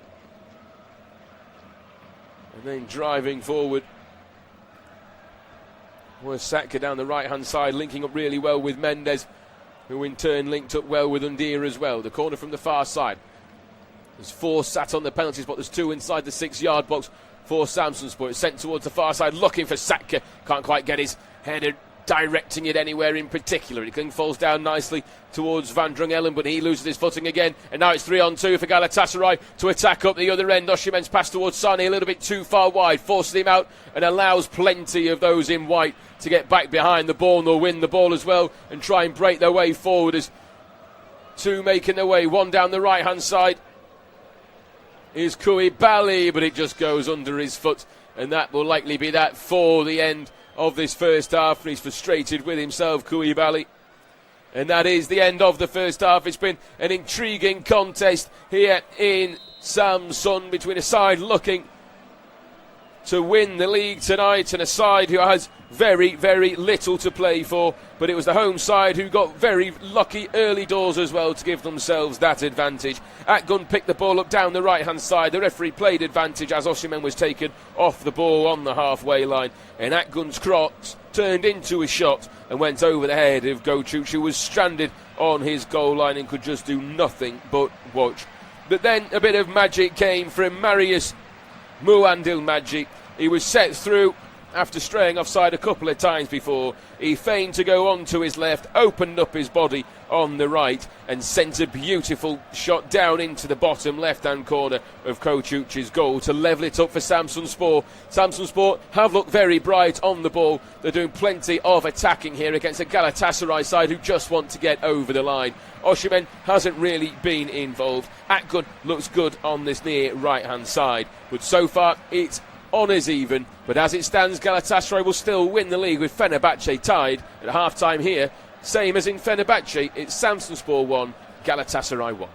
And then driving forward was Satka down the right-hand side, linking up really well with Mendes, who in turn linked up well with Undir as well. The corner from the far side. There's 4 sat on the penalty spot. There's 2 inside the 6-yard box for Samsunspor. It's sent towards the far side, looking for Satka. Can't quite get his header directing it anywhere in particular. It falls down nicely towards Van Drongelen, but he loses his footing again. And now it's 3-on-2 for Galatasaray to attack up the other end. Oshimen's pass towards Sane a little bit too far wide, forces him out and allows plenty of those in white to get back behind the ball, and they'll win the ball as well and try and break their way forward as 2 making their way. 1 down the right-hand side is Koulibaly, but it just goes under his foot, and that will likely be that for the end of this first half. He's frustrated with himself, Koulibaly. And that is the end of the first half. It's been an intriguing contest here in Samsun between a side looking to win the league tonight and a side who has very, very little to play for. But it was the home side who got very lucky early doors as well to give themselves that advantage. Akgun picked the ball up down the right-hand side. The referee played advantage as Osimhen was taken off the ball on the halfway line. And Akgun's cross turned into a shot and went over the head of Gochuch, who was stranded on his goal line and could just do nothing but watch. But then a bit of magic came from Marius Muandil-Magic. He was set through after straying offside a couple of times before. He feigned to go on to his left, opened up his body on the right and sent a beautiful shot down into the bottom left-hand corner of Kochuch's goal to level it up for Samsunspor. Samsunspor have looked very bright on the ball. They're doing plenty of attacking here against a Galatasaray side who just want to get over the line. Osimhen hasn't really been involved. Akgun looks good on this near right-hand side, but so far it's honours even. But as it stands, Galatasaray will still win the league with Fenerbahce tied at half-time here. Same as in Fenerbahce, it's Samsunspor 1, Galatasaray 1.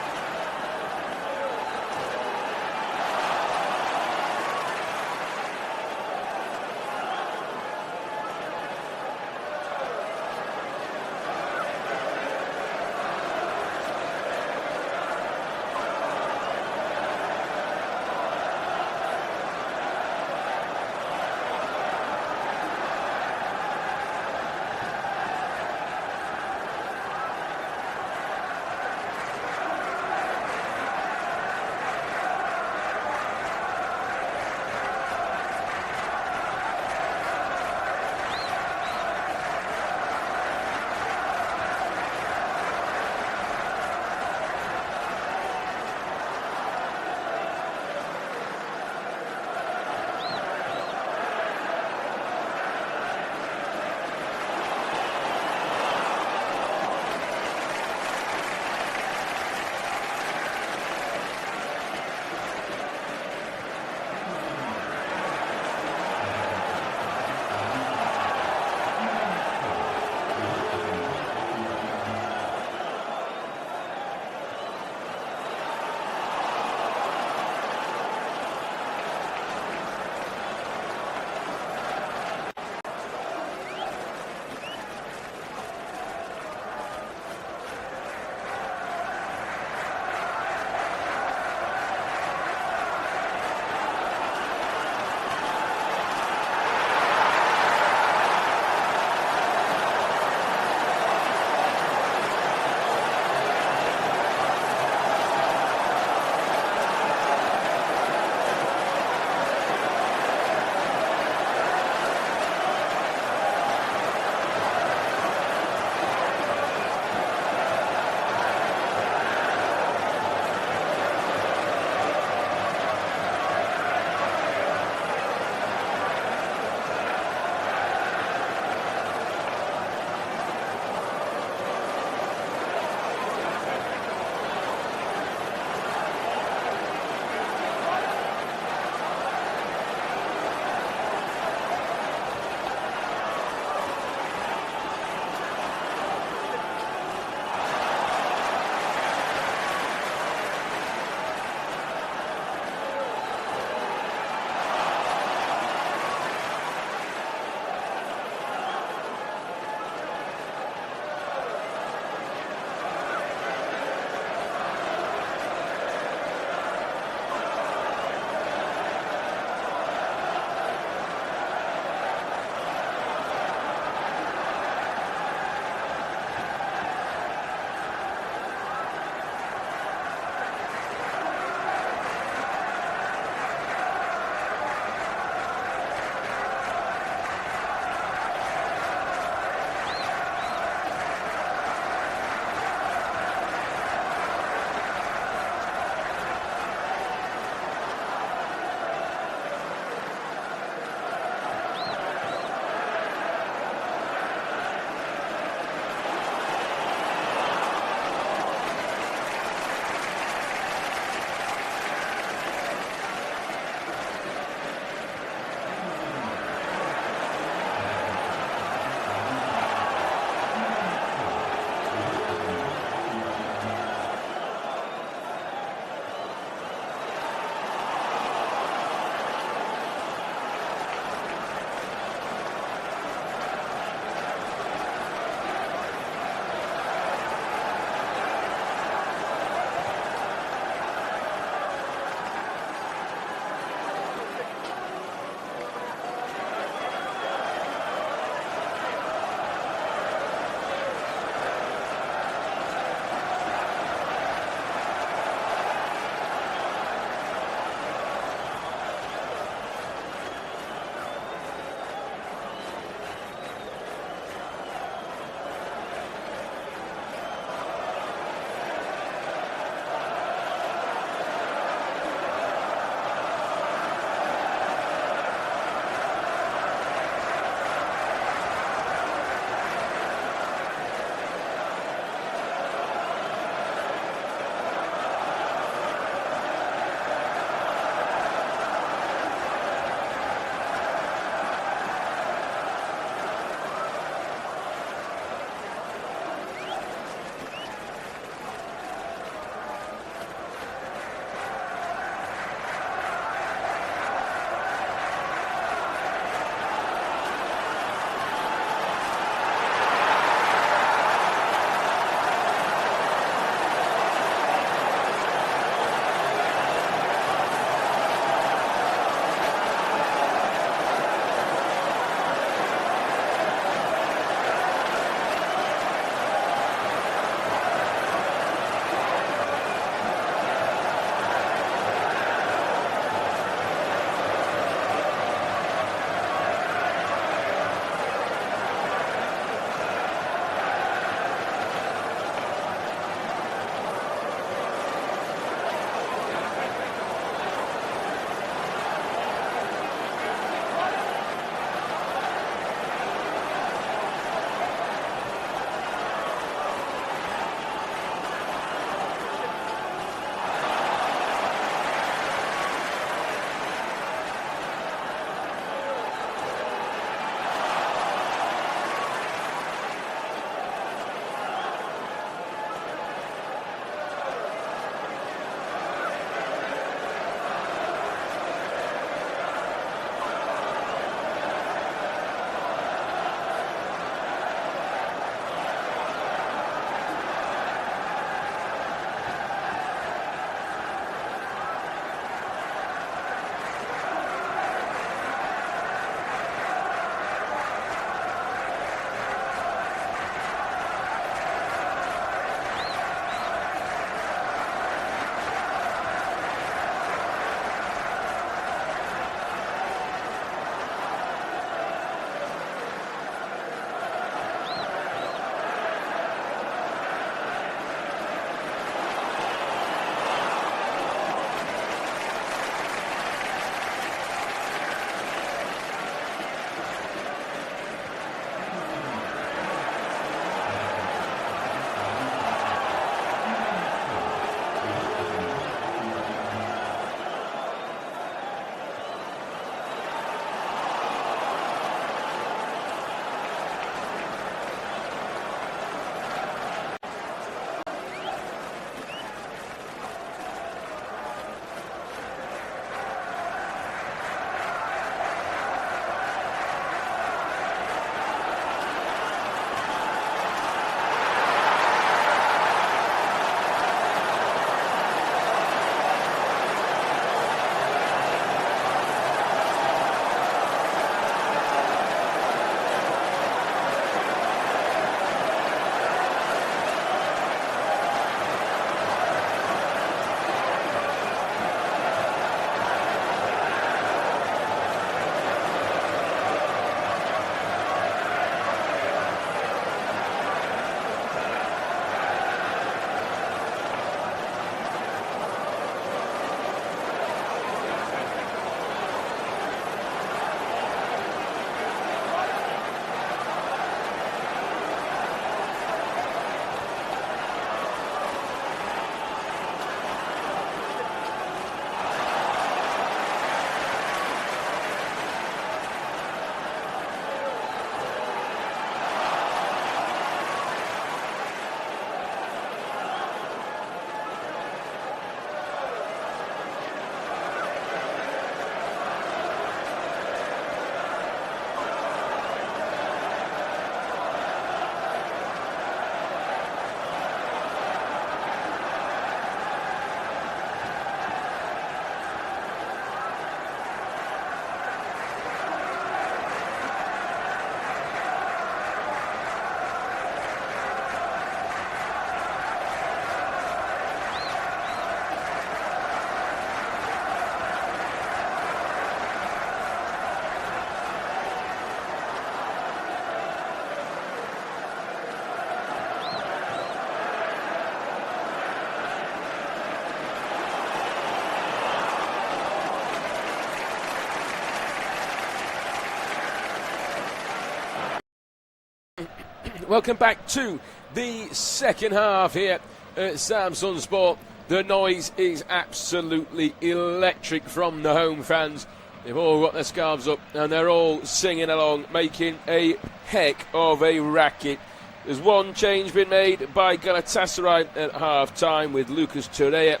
Welcome back to the second half here at Samsunspor. The noise is absolutely electric from the home fans. They've all got their scarves up and they're all singing along, making a heck of a racket. There's one change been made by Galatasaray at half-time, with Lucas Torreira,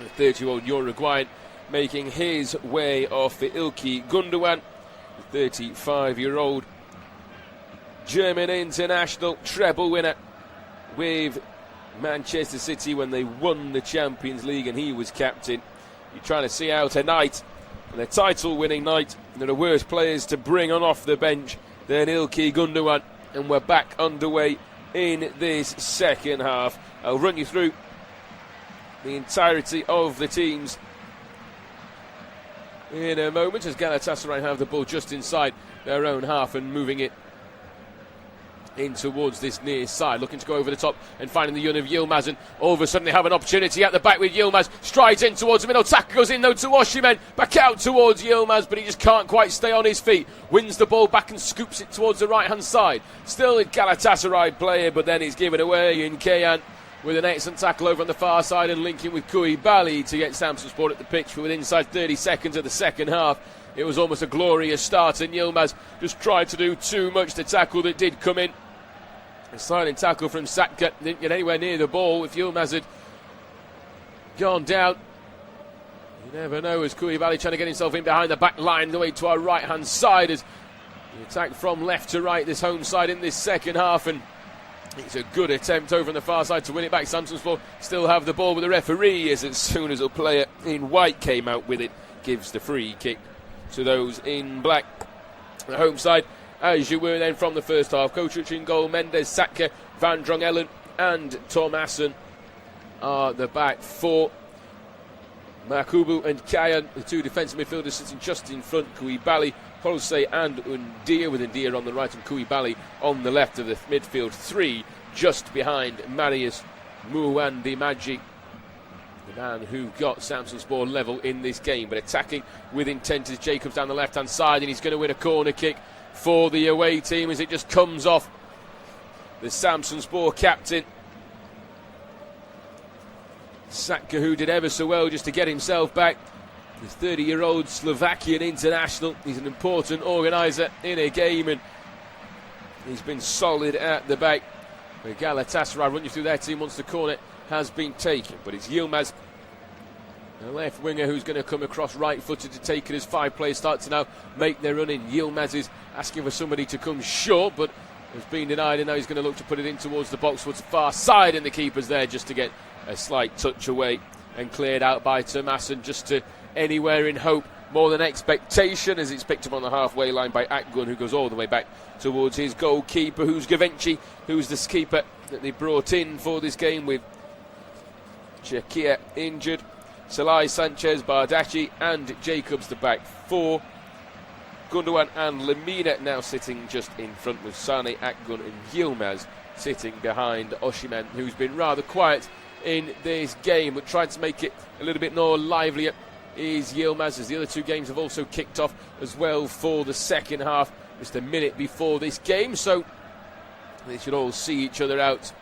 the 30-year-old Uruguayan, making his way off for Ilkay Gundogan, the 35-year-old German international, treble winner with Manchester City when they won the Champions League and he was captain. You're trying to see out a night, and a title-winning night. There are worse players to bring on off the bench than Ilkay Gundogan, and we're back underway in this second half. I'll run you through the entirety of the teams in a moment, as Galatasaray have the ball just inside their own half and moving it in towards this near side, looking to go over the top and finding the Yun of Yilmaz, and all of a sudden they have an opportunity at the back with Yilmaz. Strides in towards the middle, tackle goes in though to Osimhen, back out towards Yilmaz, but he just can't quite stay on his feet. Wins the ball back and scoops it towards the right hand side. Still a Galatasaray player, but then it's given away in Kayan with an excellent tackle over on the far side and linking with Koulibaly to get Samsunspor at the pitch for within inside 30 seconds of the second half. It was almost a glorious start, and Yilmaz just tried to do too much to tackle that did come in. A sliding tackle from Satka, didn't get anywhere near the ball. If Yilmaz had gone down, you never know, as Koulibaly trying to get himself in behind the back line, the way to our right hand side, as the attack from left to right, this home side in this second half, and it's a good attempt over on the far side to win it back. Samsunspor still have the ball with the referee, as soon as a player in white came out with it, gives the free kick to those in black. The home side, as you were then from the first half, Kochuch in goal, Mendes, Satka, Van Drongelen and Thomassen are the back four. Makubu and Kayan, the two defensive midfielders, sitting just in front. Koulibaly, Holse and Undia, with Undia on the right and Koulibaly on the left of the midfield three, just behind Marius Muwandimaji, the man who got Samsunspor level in this game. But attacking with intent is Jacobs down the left-hand side, and he's going to win a corner kick for the away team as it just comes off the Samsunspor captain. Satka, who did ever so well just to get himself back. He's 30-year-old Slovakian international. He's an important organiser in a game, and he's been solid at the back. But Galatasaray run you through their team once the corner has been taken. But it's Yilmaz, the left winger, who's going to come across right-footed to take it as five players start to now make their run in. Yilmaz is asking for somebody to come short, but has been denied, and now he's going to look to put it in towards the box towards the far side, and the keeper's there just to get a slight touch away and cleared out by Thomassen, just to anywhere in hope more than expectation, as it's picked up on the halfway line by Akgun, who goes all the way back towards his goalkeeper, who's Gavenci, who's the keeper that they brought in for this game, with Chakia injured. Salai, Sanchez, Bardacci and Jacobs the back four. Gundogan and Lemina now sitting just in front, with Sane, Akgun and Yilmaz sitting behind Osimhen, who's been rather quiet in this game but tried to make it a little bit more livelier is Yilmaz, as the other two games have also kicked off as well for the second half just a minute before this game, so they should all see each other out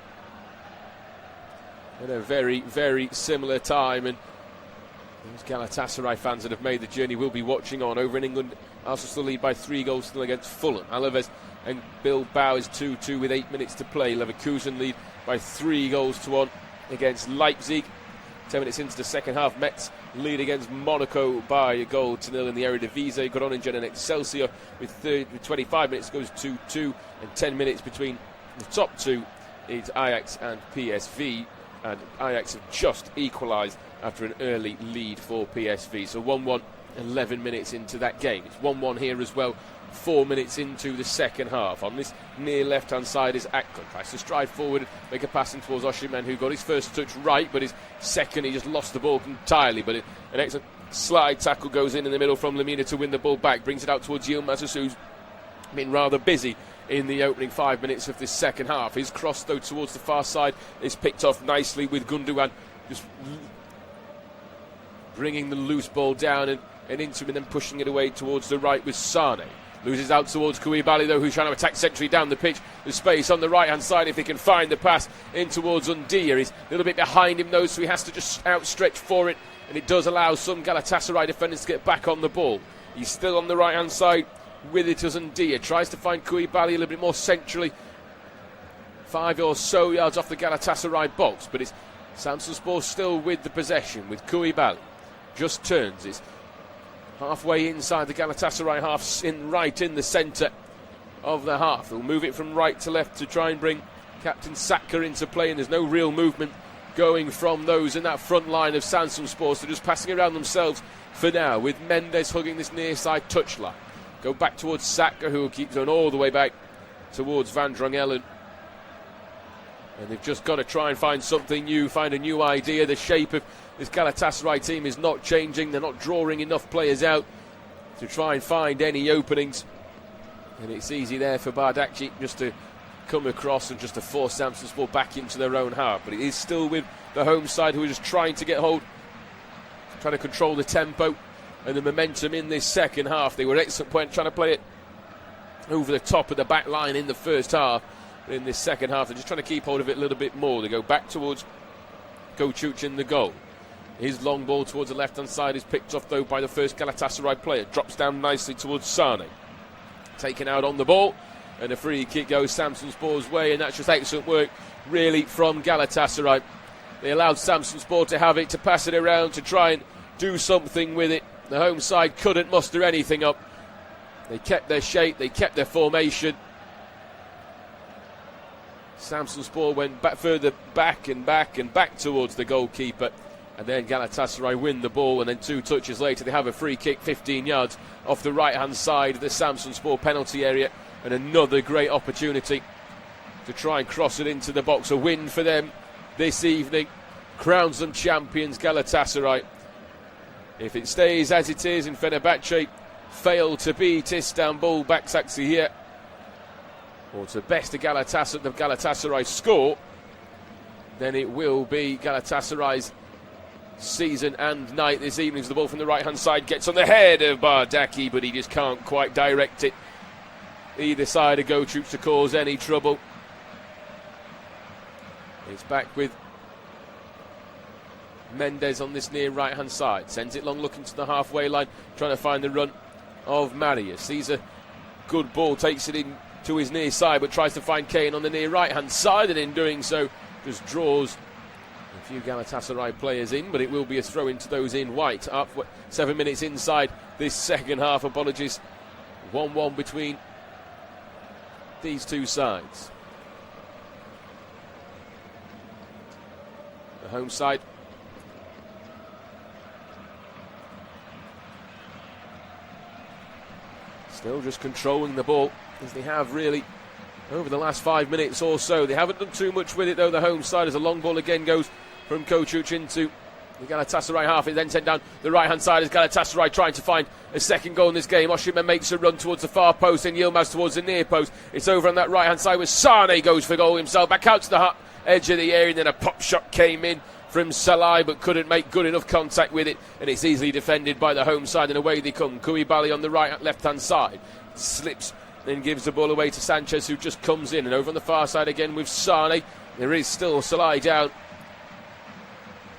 at a very, very similar time. And those Galatasaray fans that have made the journey will be watching on. Over in England, Arsenal still lead by 3 goals still against Fulham. Alaves and Bilbao is 2-2 with 8 minutes to play. Leverkusen lead by 3 goals to 1 against Leipzig. 10 minutes into the second half, Metz lead against Monaco by a goal to 0 in the Eredivisie. Groningen and Excelsior with 25 minutes goes 2-2, and 10 minutes between the top two is Ajax and PSV, and Ajax have just equalised after an early lead for PSV. So 1-1, 11 minutes into that game. It's 1-1 here as well, 4 minutes into the second half. On this near left-hand side is Akgun. Tries to stride forward, make a pass in towards Osimhen, who got his first touch right, but his second he just lost the ball entirely. But an excellent slide tackle goes in the middle from Lemina to win the ball back. Brings it out towards Yilmaz, who's been rather busy in the opening 5 minutes of this second half. His cross, though, towards the far side is picked off nicely with Gundogan just bringing the loose ball down and into him, and then pushing it away towards the right with Sane. Loses out towards Koulibaly, though, who's trying to attack centrally down the pitch. There's space on the right-hand side if he can find the pass in towards Undia. He's a little bit behind him, though, so he has to just outstretch for it. And it does allow some Galatasaray defenders to get back on the ball. He's still on the right-hand side with it as Undia. Tries to find Koulibaly a little bit more centrally. 5 or so yards off the Galatasaray box. But it's Samsunspor still with the possession with Koulibaly. Just turns. It's halfway inside the Galatasaray half, right in the centre of the half. They'll move it from right to left to try and bring Captain Saka into play, and there's no real movement going from those in that front line of Samsunspor, so just passing around themselves for now, with Mendes hugging this near side touchline. Go back towards Saka, who will keep going all the way back towards Van Drongelen. And they've just got to try and find something new, find a new idea. The shape of this Galatasaray team is not changing. They're not drawing enough players out to try and find any openings. And it's easy there for Bardakci just to come across and just to force Samsunspor back into their own half. But it is still with the home side, who are just trying to get hold, trying to control the tempo and the momentum in this second half. They were at some point trying to play it over the top of the back line in the first half. In this second half, they're just trying to keep hold of it a little bit more. They go back towards Koçuç in the goal. His long ball towards the left-hand side is picked off, though, by the first Galatasaray player. Drops down nicely towards Sane. Taken out on the ball, and a free kick goes Samsunspor's way, and that's just excellent work, really, from Galatasaray. They allowed Samsunspor to have it, to pass it around, to try and do something with it. The home side couldn't muster anything up. They kept their shape, they kept their formation. Samsunspor went back, further back and back towards the goalkeeper, and then Galatasaray win the ball, and then 2 touches later they have a free kick 15 yards off the right hand side of the Samsunspor penalty area, and another great opportunity to try and cross it into the box. A win for them this evening, crowns them champions. Galatasaray, if it stays as it is, and Fenerbahce fail to beat Istanbul Başakşehir, or to best the Galatasaray score, then it will be Galatasaray's season and night this evening. So the ball from the right-hand side gets on the head of Bardakci, but he just can't quite direct it either side of Koçuç to cause any trouble. It's back with Mendes on this near right-hand side. Sends it long, looking to the halfway line, trying to find the run of Marius. Sees a good ball, takes it in to his near side, but tries to find Kane on the near right-hand side, and in doing so just draws a few Galatasaray players in, but it will be a throw into those in white. Up 7 minutes inside this second half. Apologies. 1-1 between these two sides. The home side still just controlling the ball, as they have really over the last 5 minutes or so. They haven't done too much with it, though. The home side, as a long ball again goes from Koçuç into the Galatasaray half. It then sent down the right-hand side as Galatasaray trying to find a second goal in this game. Osimhen makes a run towards the far post, and Yilmaz towards the near post. It's over on that right-hand side where Sane goes for goal himself. Back out to the edge of the area, and then a pop shot came in from Salah, but couldn't make good enough contact with it, and it's easily defended by the home side, and away they come. Koulibaly on the left-hand side slips, then gives the ball away to Sanchez, who just comes in, and over on the far side again with Sane. There is still Salah down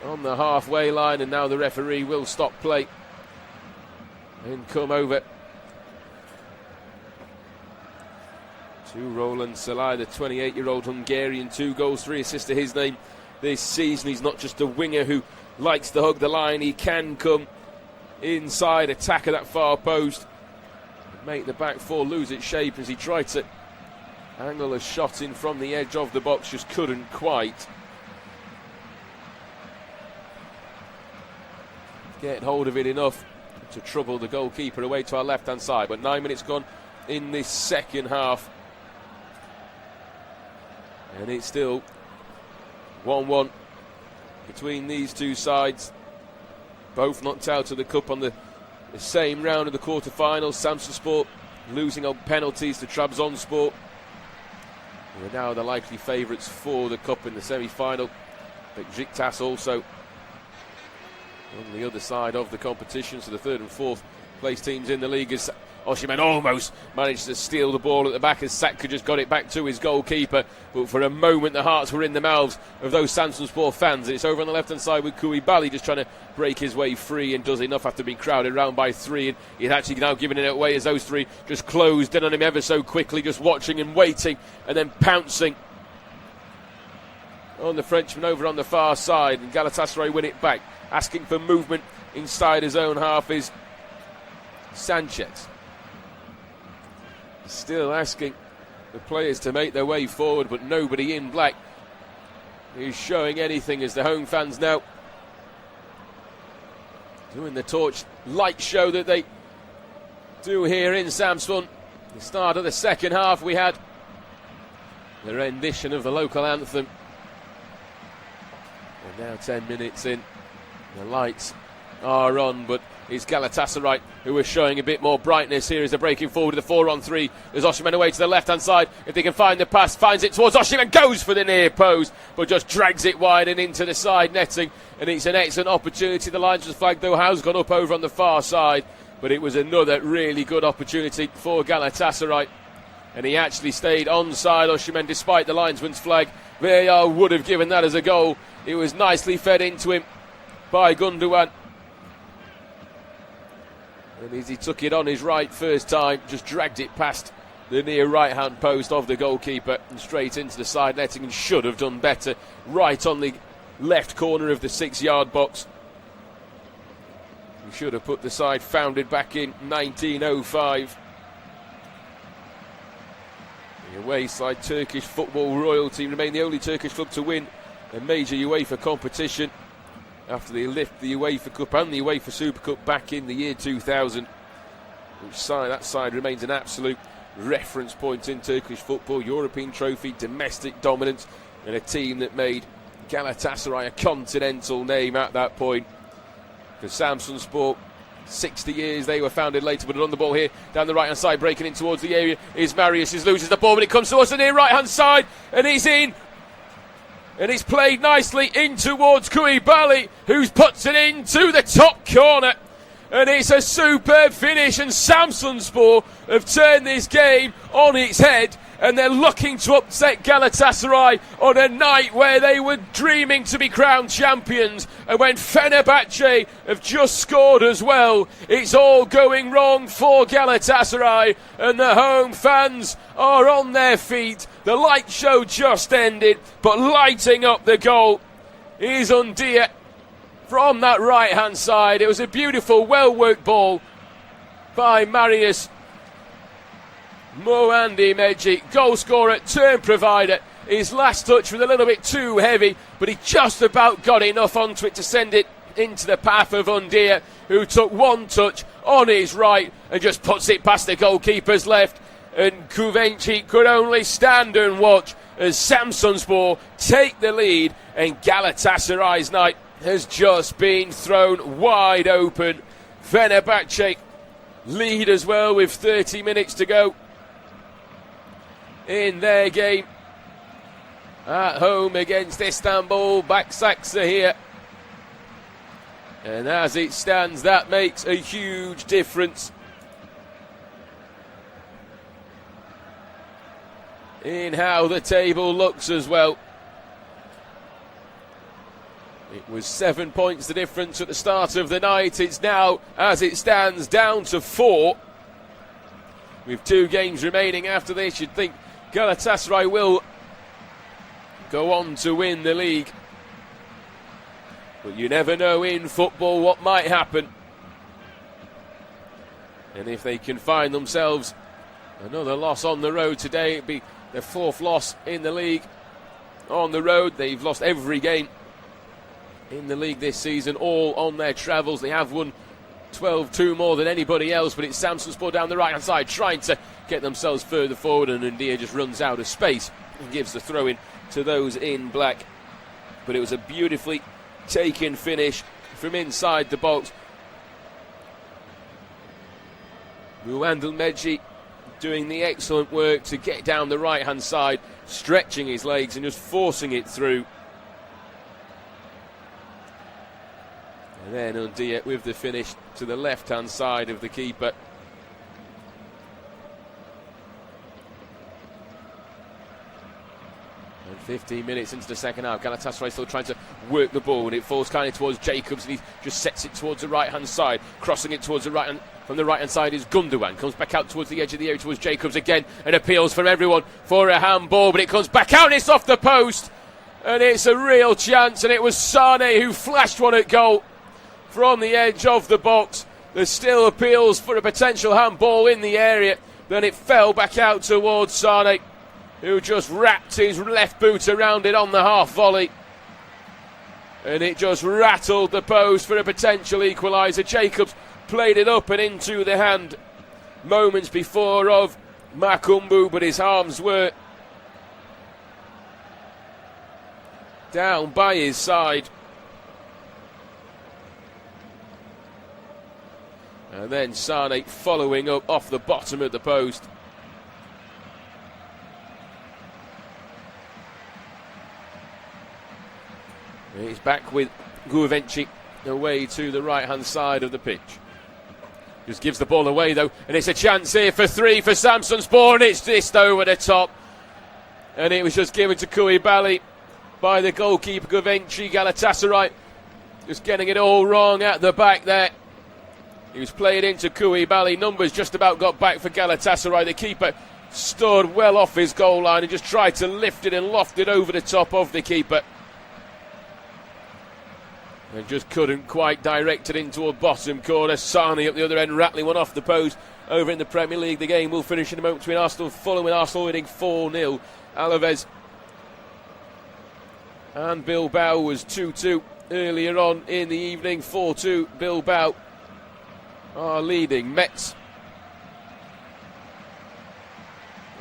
on the halfway line, and now the referee will stop play and come over to Roland Salah, the 28-year-old Hungarian. 2 goals, 3 assists to his name this season. He's not just a winger who likes to hug the line. He can come inside, attack at that far post, make the back four lose its shape as he tried to angle a shot in from the edge of the box, just couldn't quite get hold of it enough to trouble the goalkeeper. Away to our left-hand side, but 9 minutes gone in this second half, and it's still 1-1 between these two sides, both knocked out of the cup on the same round of the quarter-finals. Samsunspor losing on penalties to Trabzonspor, who are now the likely favourites for the cup in the semi-final. Beşiktaş also on the other side of the competition, so the third and fourth place teams in the league, as Osimhen almost managed to steal the ball at the back as Saka just got it back to his goalkeeper. But for a moment, the hearts were in the mouths of those Samsunspor fans. And it's over on the left-hand side with Koulibaly just trying to break his way free, and does enough after being crowded around by three. And he's actually now giving it away as those three just closed in on him ever so quickly, just watching and waiting and then pouncing on the Frenchman over on the far side. And Galatasaray win it back. Asking for movement inside his own half is Sanchez. Still asking the players to make their way forward, but nobody in black is showing anything as the home fans now doing the torch light show that they do here in Samsun. The start of the second half, we had the rendition of the local anthem, and now 10 minutes in, the lights are on, but it's Galatasaray who are showing a bit more brightness here as they're breaking forward to the 4-on-3. There's Osimhen away to the left-hand side. If they can find the pass, finds it towards Osimhen, goes for the near post, but just drags it wide and into the side netting. And it's an excellent opportunity. The linesman's flag, though, has gone up over on the far side, but it was another really good opportunity for Galatasaray. And he actually stayed onside, Osimhen, despite the linesman's flag. VAR would have given that as a goal. It was nicely fed into him by Gundogan. And as he took it on his right first time, just dragged it past the near right-hand post of the goalkeeper and straight into the side netting, and should have done better right on the left corner of the 6-yard box. He should have put the side founded back in 1905. The away side, Turkish football royalty, remain the only Turkish club to win a major UEFA competition after they lift the UEFA Cup and the UEFA Super Cup back in the year 2000. That side remains an absolute reference point in Turkish football. European trophy, domestic dominance, and a team that made Galatasaray a continental name at that point. For Samsunspor, 60 years, they were founded later, but on the ball here, down the right-hand side, breaking in towards the area, is Marius, who loses the ball, but it comes towards the near right-hand side, and he's in. And it's played nicely in towards Koulibaly, who puts it into the top corner. And it's a superb finish, and Samsunspor have turned this game on its head, and they're looking to upset Galatasaray on a night where they were dreaming to be crowned champions. And when Fenerbahce have just scored as well, it's all going wrong for Galatasaray, and the home fans are on their feet. The light show just ended, but lighting up the goal is Undia from that right-hand side. It was a beautiful, well-worked ball by Marius Moandi Meji, goal scorer, turn provider. His last touch was a little bit too heavy, but he just about got enough onto it to send it into the path of Undia, who took one touch on his right and just puts it past the goalkeeper's left. And Kuvenci could only stand and watch as Samsunspor take the lead, and Galatasaray's night has just been thrown wide open. Fenerbahce lead as well with 30 minutes to go in their game at home against Istanbul. Başakşehir here, and as it stands, that makes a huge difference in how the table looks as well. It was 7 points the difference at the start of the night. It's now, as it stands, down to 4. With 2 games remaining after this, you'd think Galatasaray will go on to win the league. But you never know in football what might happen. And if they can find themselves another loss on the road today, it'd be their 4th loss in the league on the road. They've lost every game in the league this season, all on their travels. They have won 12-2 more than anybody else, but it's Samsunspor down the right-hand side trying to get themselves further forward, and Ndia just runs out of space and gives the throw-in to those in black. But it was a beautifully taken finish from inside the box. Muandel Meji doing the excellent work to get down the right-hand side, stretching his legs and just forcing it through. And then Undia with the finish to the left-hand side of the keeper. 15 minutes into the second half, Galatasaray still trying to work the ball, and it falls kind of towards Jacobs, and he just sets it towards the right-hand side, crossing it towards the right-hand. From the right-hand side is Gundogan, comes back out towards the edge of the area towards Jacobs again, and appeals from everyone for a handball, but it comes back out and it's off the post, and it's a real chance, and it was Sane who flashed one at goal from the edge of the box. There's still appeals for a potential handball in the area, then it fell back out towards Sane, who just wrapped his left boot around it on the half volley, and it just rattled the post for a potential equaliser. Jacobs played it up and into the hand moments before of Makumbu, but his arms were down by his side. And then Sane following up off the bottom of the post. He's back with Guvenci away to the right-hand side of the pitch. Just gives the ball away though, and it's a chance here for 3 for Samsunspor, and it's just over the top. And it was just given to Koulibaly by the goalkeeper Guvenci. Galatasaray just getting it all wrong at the back there. He was played into Koulibaly. Numbers just about got back for Galatasaray. The keeper stood well off his goal line and just tried to lift it and loft it over the top of the keeper. And just couldn't quite direct it into a bottom corner. Sane up the other end, rattling one off the post over in the Premier League. The game will finish in a moment between Arsenal and Fulham, with Arsenal winning 4-0. Alaves and Bilbao was 2-2 earlier on in the evening. 4-2 Bilbao are leading. Metz,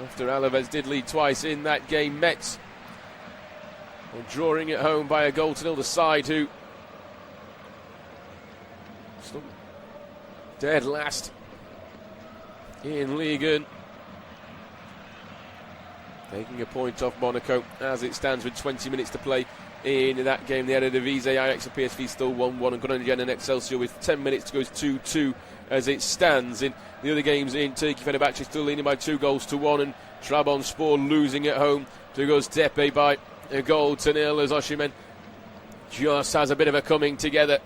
after Alaves did lead twice in that game, Metz are drawing it home by a goal to nil. The side who dead last in Ligue 1, taking a point off Monaco as it stands with 20 minutes to play in that game. The Eredivisie, Ajax and PSV still 1-1, and Groningen and Excelsior with 10 minutes to go is 2-2 as it stands. In the other games in Turkey, Fenerbahce still leading by 2-1, and Trabzonspor losing at home to Göztepe by a goal to nil, as Osimhen just has a bit of a coming together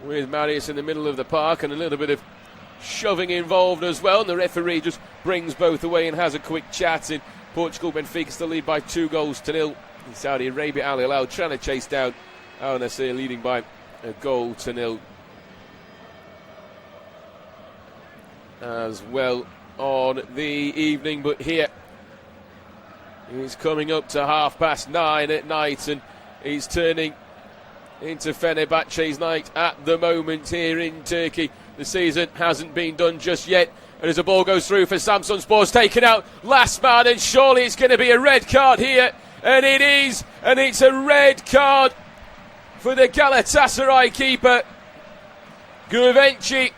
with Marius in the middle of the park, and a little bit of shoving involved as well, and the referee just brings both away and has a quick chat. In Portugal, Benfica still lead by 2-0. In Saudi Arabia, Al Hilal trying to chase down Al Nassr, leading by a 0 as well on the evening. But here he's coming up to 9:30 at night, and he's turning into Fenerbahce's night at the moment here in Turkey. The season hasn't been done just yet, and as the ball goes through for Samsunspor, it's taken out, last man, and surely it's going to be a red card here, and it is, and it's a red card for the Galatasaray keeper. Guvenci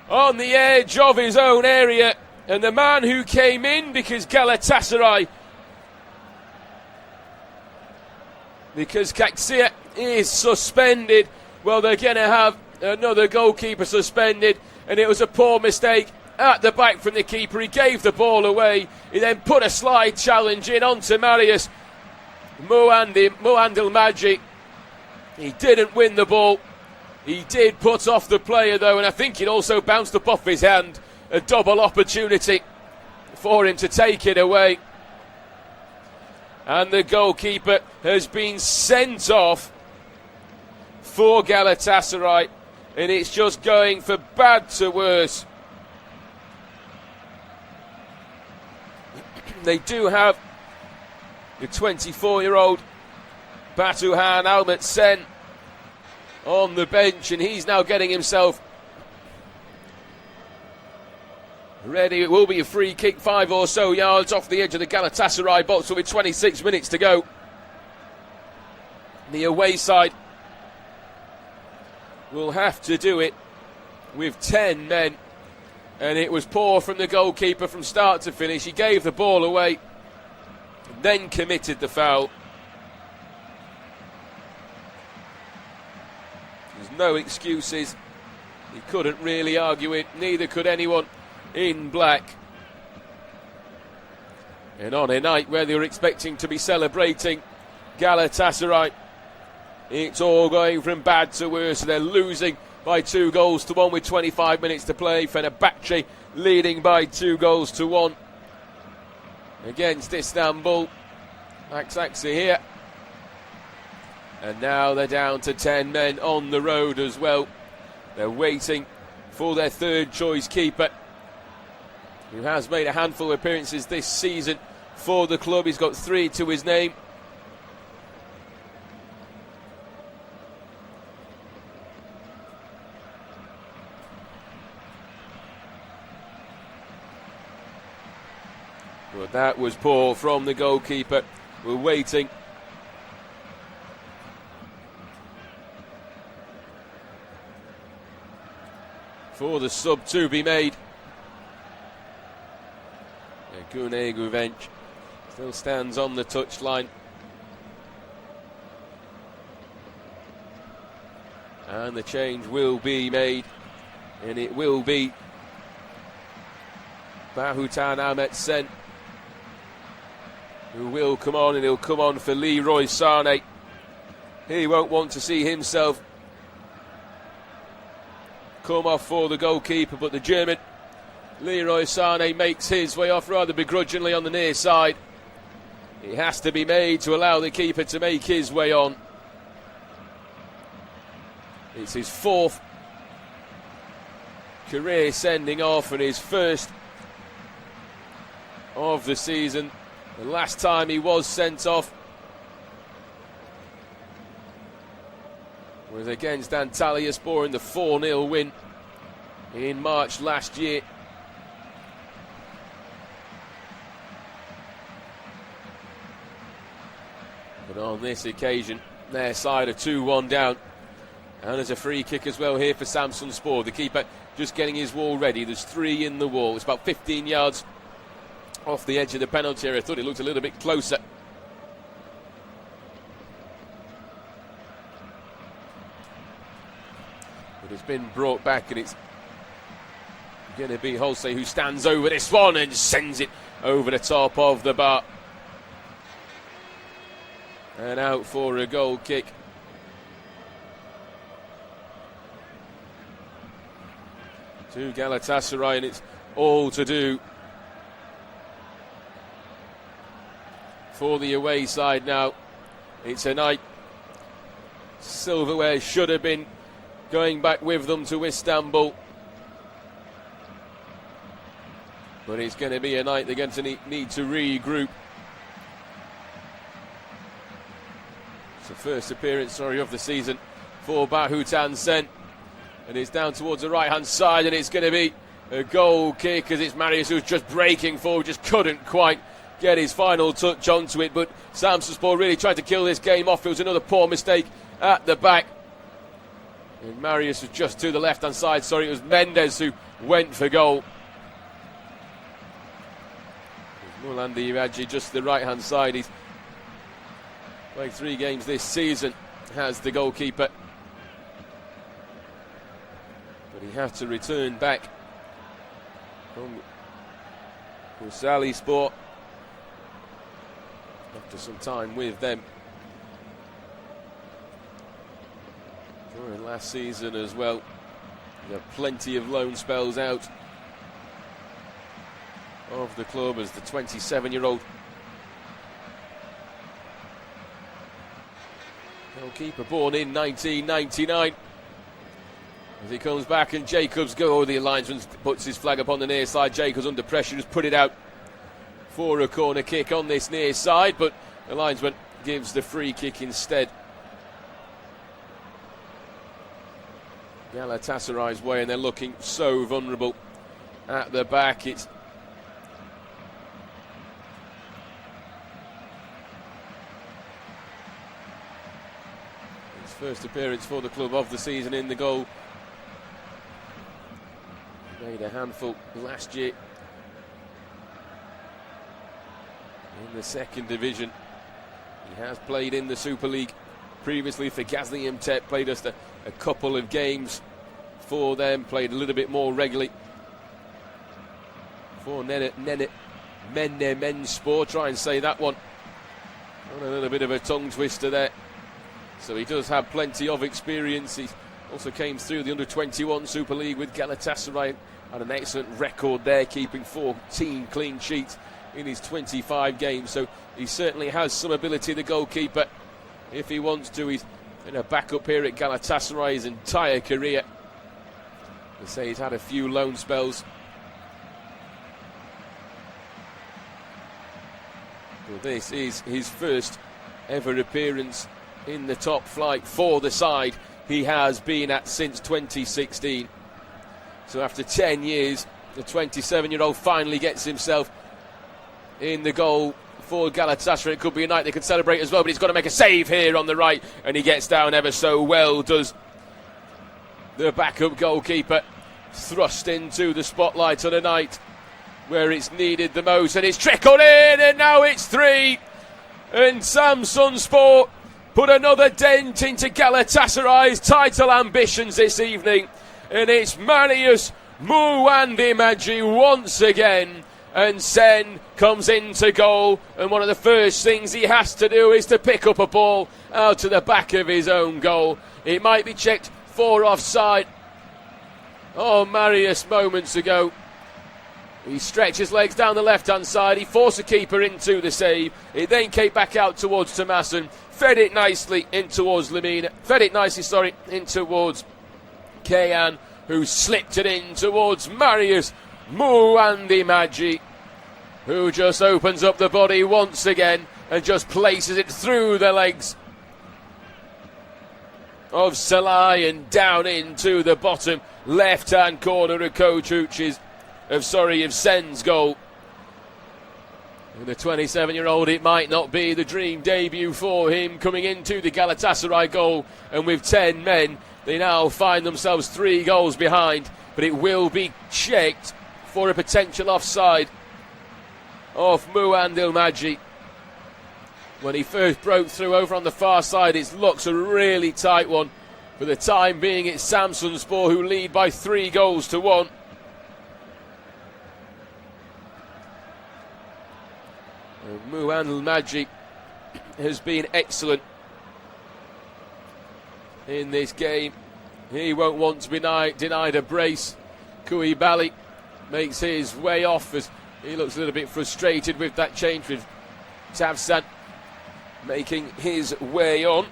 on the edge of his own area, and the man who came in because Galatasaray, because Kaksia is suspended, well, they're going to have another goalkeeper suspended, and it was a poor mistake at the back from the keeper. He gave the ball away. He then put a slide challenge in onto Marius Muandil Maji. He didn't win the ball. He did put off the player though, and I think it also bounced up off his hand. A double opportunity for him to take it away. And the goalkeeper has been sent off for Galatasaray, and it's just going from bad to worse. They do have the 24-year-old Batuhan Almert-Sen on the bench, and he's now getting himself ready. It will be a free kick, 5 or so yards off the edge of the Galatasaray box with 26 minutes to go. The away side will have to do it with 10 men, and it was poor from the goalkeeper from start to finish. He gave the ball away, then committed the foul. There's no excuses. He couldn't really argue it, neither could anyone in black. And on a night where they were expecting to be celebrating, Galatasaray, it's all going from bad to worse. They're losing by 2-1 with 25 minutes to play. Fenerbahce leading by 2-1 against Istanbul. Aksaksi here. And now they're down to 10 men on the road as well. They're waiting for their third choice keeper, who has made a handful of appearances this season for the club. He's got 3 to his name. But that was poor from the goalkeeper. We're waiting. For the sub to be made. Gune Guvenc still stands on the touchline. And the change will be made. And it will be Bahutan Ahmet Sen who will come on, and he'll come on for Leroy Sané. He won't want to see himself come off for the goalkeeper, but the German Leroy Sané makes his way off rather begrudgingly on the near side. It has to be made to allow the keeper to make his way on. It's his 4th career sending off and his first of the season. The last time he was sent off was against Antalyaspor in the 4-0 win in March last year. But on this occasion, their side are 2-1 down. And there's a free kick as well here for Samsunspor. The keeper just getting his wall ready. There's 3 in the wall. It's about 15 yards off the edge of the penalty area. I thought it looked a little bit closer. But it's been brought back, and it's going to be Holsey who stands over this one and sends it over the top of the bar. And out for a goal kick. To Galatasaray, and it's all to do for the away side now. It's a night silverware should have been going back with them to Istanbul, but it's going to be a night they're going to need to regroup. It's the first appearance, of the season for Bahutan Sen, and it's down towards the right hand side, and it's going to be a goal kick as it's Marius who's just breaking forward, just couldn't quite get his final touch onto it. But Samsunspor really tried to kill this game off. It was another poor mistake at the back, and Marius was just to the left hand side. It was Mendes who went for goal. Mulandi Iraji just the right hand side. He's played 3 games this season, has the goalkeeper, but he had to return back from Bursaspor after some time with them during last season as well. He had plenty of loan spells out of the club as the 27-year-old goalkeeper, born in 1999. As he comes back, and Jacobs the linesman puts his flag up on the near side. Jacobs under pressure has put it out for a corner kick on this near side, but the linesman gives the free kick instead. Galatasaray's way, and they're looking so vulnerable at the back. It's his first appearance for the club of the season in the goal. He made a handful last year in the 2nd division. He has played in the Super League previously for Gaziantep, played just a couple of games for them, played a little bit more regularly for Nenit men's sport. Try and say that one. A little bit of a tongue twister there. So he does have plenty of experience. He also came through the under-21 Super League with Galatasaray. Had an excellent record there, keeping 14 clean sheets in his 25 games. So he certainly has some ability, the goalkeeper, if he wants to. He's been a backup here at Galatasaray his entire career. They say he's had a few loan spells. Well, this is his first ever appearance in the top flight for the side he has been at since 2016. So after 10 years, the 27-year-old finally gets himself in the goal for Galatasaray. It could be a night they can celebrate as well, but he's got to make a save here on the right, and he gets down ever so well, does the backup goalkeeper. Thrust into the spotlight on a night where it's needed the most, and it's trickled in, and now it's 3. And Samsunspor put another dent into Galatasaray's title ambitions this evening. And it's Marius Muwandimaji once again. And Sen comes into goal, and one of the first things he has to do is to pick up a ball out to the back of his own goal. It might be checked for offside. Oh, Marius moments ago. He stretched his legs down the left-hand side. He forced the keeper into the save. It then came back out towards Tomasson. Fed it nicely in towards Lamina. In towards Kayan, who slipped it in towards Marius Muwandimaji, who just opens up the body once again and just places it through the legs of Salai and down into the bottom left-hand corner of Sen's goal. And the 27-year-old, it might not be the dream debut for him coming into the Galatasaray goal, and with 10 men they now find themselves 3 goals behind, but it will be checked for a potential offside off Muwandimaji. When he first broke through over on the far side, it looks a really tight one. For the time being, it's Samsunspor who lead by 3-1. Muwandimaji has been excellent in this game. He won't want to be denied a brace. Koulibaly makes his way off as he looks a little bit frustrated with that change, with Tavsan making his way on.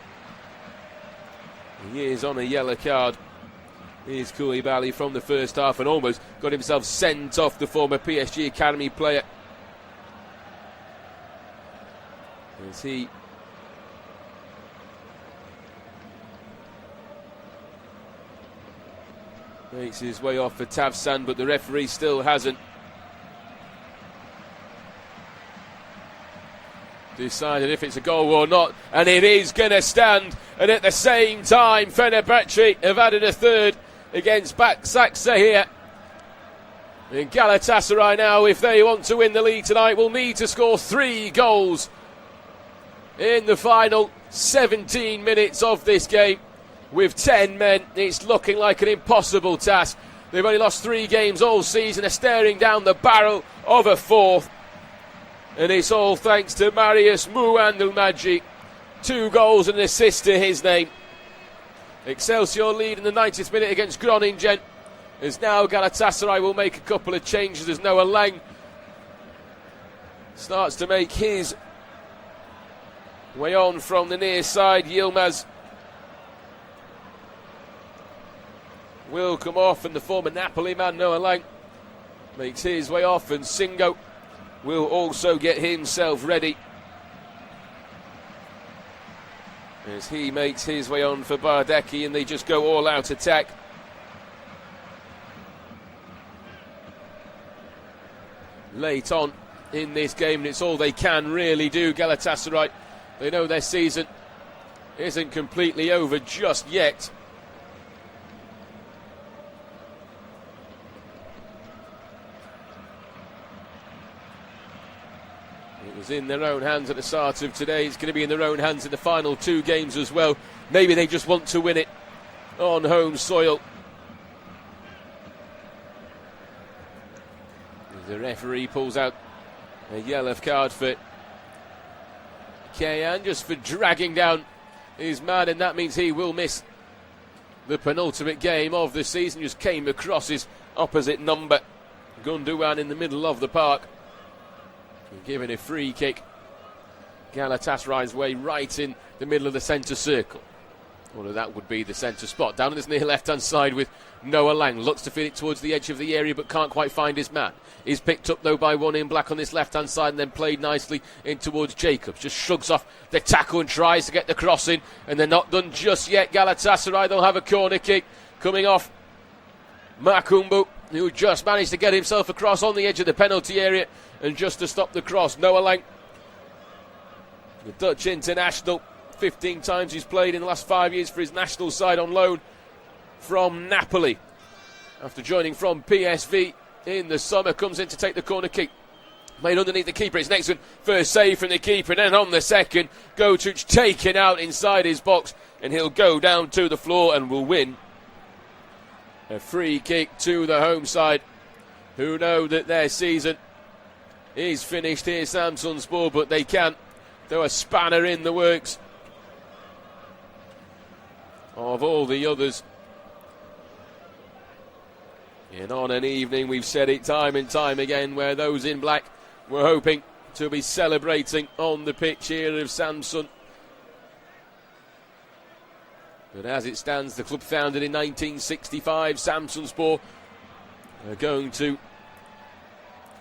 He is on a yellow card. Here's Koulibaly from the first half and almost got himself sent off, the former PSG Academy player. As he makes his way off for Tavsan, but the referee still hasn't decided if it's a goal or not, and it is going to stand. And at the same time, Fenerbahce have added a third against Başakşehir here. And Galatasaray now, if they want to win the league tonight, will need to score 3 goals in the final 17 minutes of this game. With 10 men, it's looking like an impossible task. They've only lost 3 games all season. They're staring down the barrel of a 4th. And it's all thanks to Marius Muwandimaji. 2 goals and an assist to his name. Excelsior lead in the 90th minute against Groningen. As now Galatasaray will make a couple of changes as Noah Lang starts to make his way on from the near side. Yilmaz will come off, and the former Napoli man Noah Lang makes his way off, and Singo will also get himself ready as he makes his way on for Bardaki, and they just go all out attack. Late on in this game, and it's all they can really do. Galatasaray, they know their season isn't completely over just yet. It was in their own hands at the start of today. It's going to be in their own hands in the final 2 games as well. Maybe they just want to win it on home soil. The referee pulls out A yellow card for Kayan, just for dragging down his man, and that means he will miss the penultimate game of the season. Just came across his opposite number, Gundogan, in the middle of the park, giving a free kick Galatasaray's way right in the middle of the centre circle. Well, that would be the centre spot. Down on his near left-hand side with Noah Lang. Looks to feed it towards the edge of the area, but can't quite find his man. He's picked up, though, by one in black on this left-hand side and then played nicely in towards Jacobs. Just shrugs off the tackle and tries to get the cross in, and they're not done just yet. Galatasaray, they'll have a corner kick coming off Makumbu, who just managed to get himself across on the edge of the penalty area, and just to stop the cross, Noah Lang, the Dutch international. 15 times he's played in the last 5 years for his national side on loan from Napoli. After joining from PSV in the summer, comes in to take the corner kick. Made underneath the keeper. It's next one. First save from the keeper, and then on the second, Gotuc taken out inside his box, and he'll go down to the floor and will win a free kick to the home side, who know that their season is finished here, Samsunspor, but they can throw a spanner in the works of all the others. And on an evening, we've said it time and time again, where those in black were hoping to be celebrating on the pitch here of Samsun. But as it stands, the club founded in 1965, Samsunspor, are going to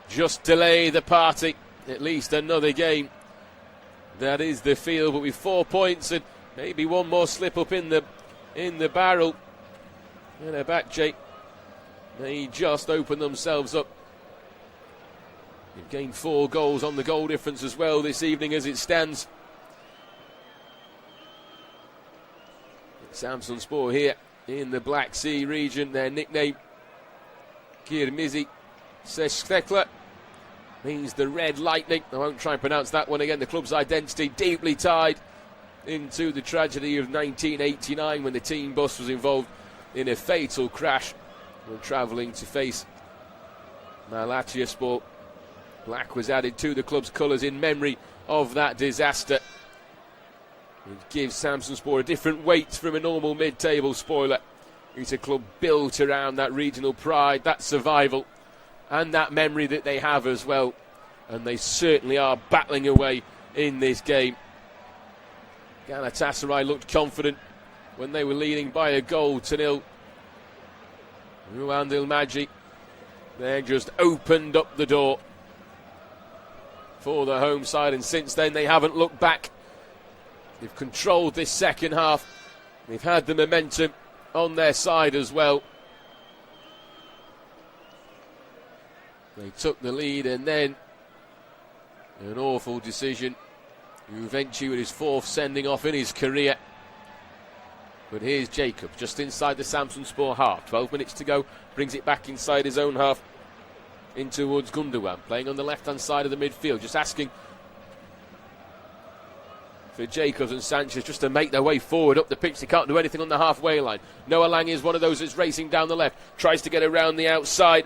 just delay the party at least another game. That is the feel, but with 4 points and maybe one more slip up in the barrel, and a back check, they just open themselves up. They've gained 4 goals on the goal difference as well this evening as it stands. Samsunspor here in the Black Sea region, their nickname Kirmizi Sestekla means the Red Lightning. I won't try and pronounce that one again. The club's identity deeply tied into the tragedy of 1989 when the team bus was involved in a fatal crash when travelling to face Malatyaspor. Black was added to the club's colours in memory of that disaster. It gives Samsunspor a different weight from a normal mid-table spoiler. It's a club built around that regional pride, that survival, and that memory that they have as well. And they certainly are battling away in this game. Galatasaray looked confident when they were leading by 1-0. Ruand Ilmaji then just opened up the door for the home side, and since then they haven't looked back. They've controlled this second half. They've had the momentum on their side as well. They took the lead, and then an awful decision. Juvenci with his 4th sending off in his career. But here's Jacob, just inside the Samsunspor half. 12 minutes to go, brings it back inside his own half, in towards Gundogan, playing on the left-hand side of the midfield, just asking for Jacobs and Sanchez just to make their way forward up the pitch. They can't do anything on the halfway line. Noah Lang is one of those that's racing down the left, tries to get around the outside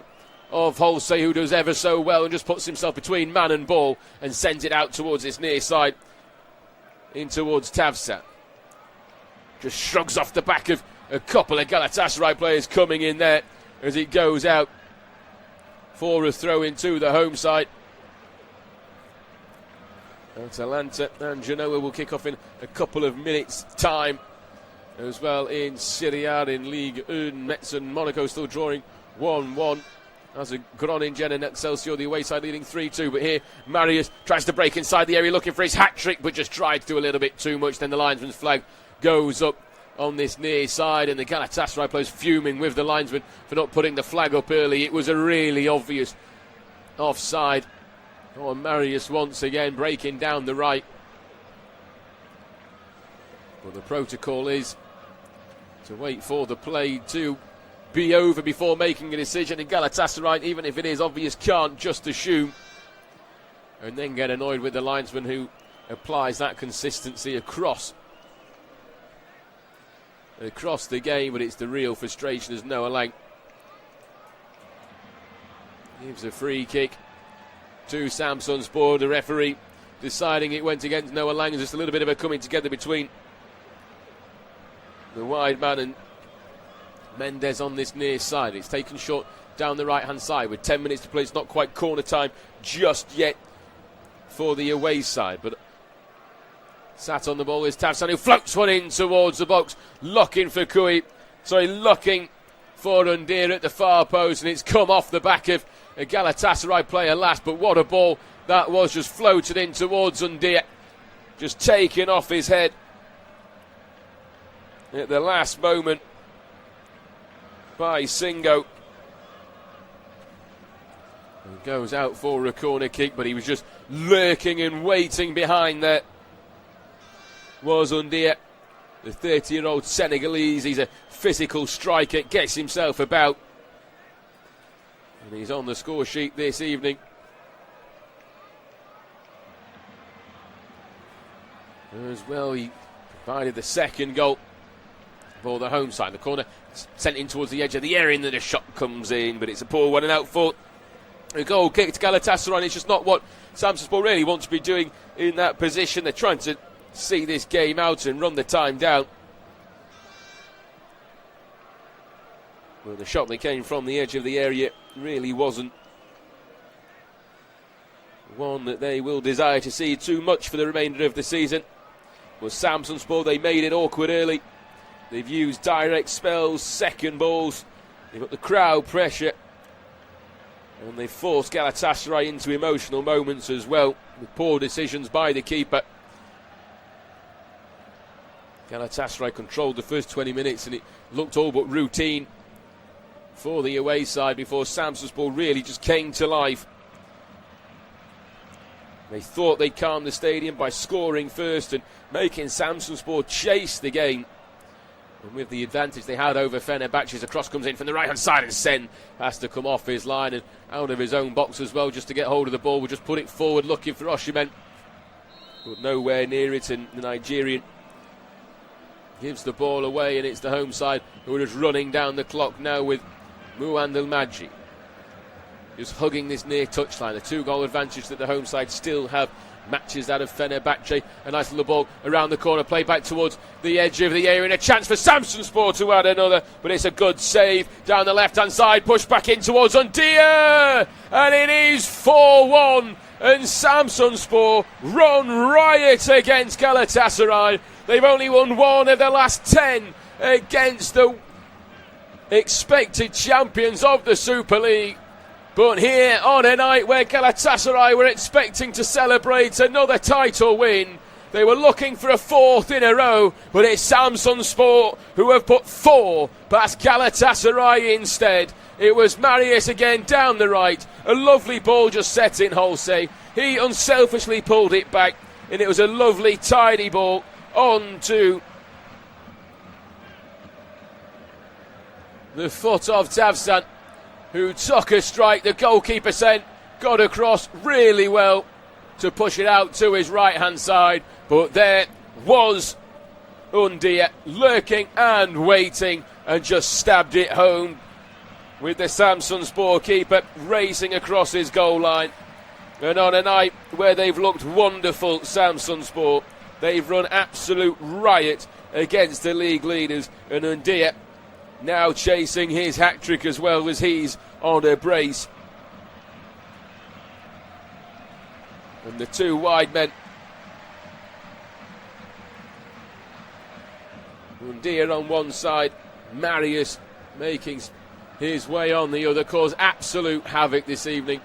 of Holsey, who does ever so well, and just puts himself between man and ball and sends it out towards his near side, in towards Tavsan. Just shrugs off the back of a couple of Galatasaray players coming in there as it goes out for a throw into the home side. Atalanta and Genoa will kick off in a couple of minutes' time as well in Serie A, in Ligue 1. Metz and Monaco still drawing 1-1. As a Groningen and Excelsior, the away side leading 3-2. But here, Marius tries to break inside the area looking for his hat-trick, but just tried to do a little bit too much. Then the linesman's flag goes up on this near side, and the Galatasaray players fuming with the linesman for not putting the flag up early. It was a really obvious offside. Oh, Marius once again breaking down the right. But the protocol is to wait for the play to be over before making a decision, and Galatasaray, even if it is obvious, can't just assume and then get annoyed with the linesman who applies that consistency across the game. But it's the real frustration as Noah Lang gives a free kick to Samsunspor. The referee deciding it went against Noah Lang. Just a little bit of a coming together between the wide man and Mendes on this near side. It's taken short down the right-hand side with 10 minutes to play. It's not quite corner time just yet for the away side, but sat on the ball is Tavsan, who floats one in towards the box, looking for looking for Undir at the far post, and it's come off the back of a Galatasaray player last, but what a ball that was, just floated in towards Undir, just taken off his head at the last moment by Singo. He goes out for a corner kick, but he was just lurking and waiting behind there. Was Undir, the 30-year-old Senegalese. He's a physical striker, gets himself about, and he's on the score sheet this evening. As well, he provided the second goal for the home side. The corner sent in towards the edge of the area, and then the shot comes in, but it's a poor one and out for a goal kick to Galatasaray. It's just not what Samsunspor really want to be doing in that position. They're trying to see this game out and run the time down. Well, the shot that came from the edge of the area really wasn't one that they will desire to see too much for the remainder of the season. Well, Samsunspor, they made it awkward early. They've used direct spells, second balls. They've got the crowd pressure, and they've forced Galatasaray into emotional moments as well, with poor decisions by the keeper. Galatasaray controlled the first 20 minutes, and it looked all but routine for the away side before Samsunspor really just came to life. They thought they'd calm the stadium by scoring first and making Samsunspor chase the game. And with the advantage they had over Fenerbahce, a cross comes in from the right-hand side, and Sen has to come off his line and out of his own box as well just to get hold of the ball. We'll just put it forward looking for Osimhen, but nowhere near it, and the Nigerian gives the ball away, and it's the home side who are just running down the clock now with Muandel Madji just hugging this near touchline. The 2-goal advantage that the home side still have matches that of Fenerbahce. A nice little ball around the corner, play back towards the edge of the area, and a chance for Samsunspor to add another, but it's a good save down the left-hand side, push back in towards Undir, and it is 4-1, and Samsunspor run riot against Galatasaray. They've only won one of their last 10 against the expected champions of the Super League. But here on a night where Galatasaray were expecting to celebrate another title win, they were looking for a fourth in a row, but it's Samsunspor who have put 4 past Galatasaray instead. It was Marius again down the right, a lovely ball just set in Holsey. He unselfishly pulled it back, and it was a lovely tidy ball on to the foot of Tavsan, who took a strike. The goalkeeper got across really well to push it out to his right-hand side, but there was Undir lurking and waiting and just stabbed it home with the Samsunspor keeper racing across his goal line. And on a night where they've looked wonderful, Samsunspor, they've run absolute riot against the league leaders, and Undir now chasing his hat-trick as well as he's on a brace. And the 2 wide men, Undir on one side, Marius making his way on the other, cause absolute havoc this evening.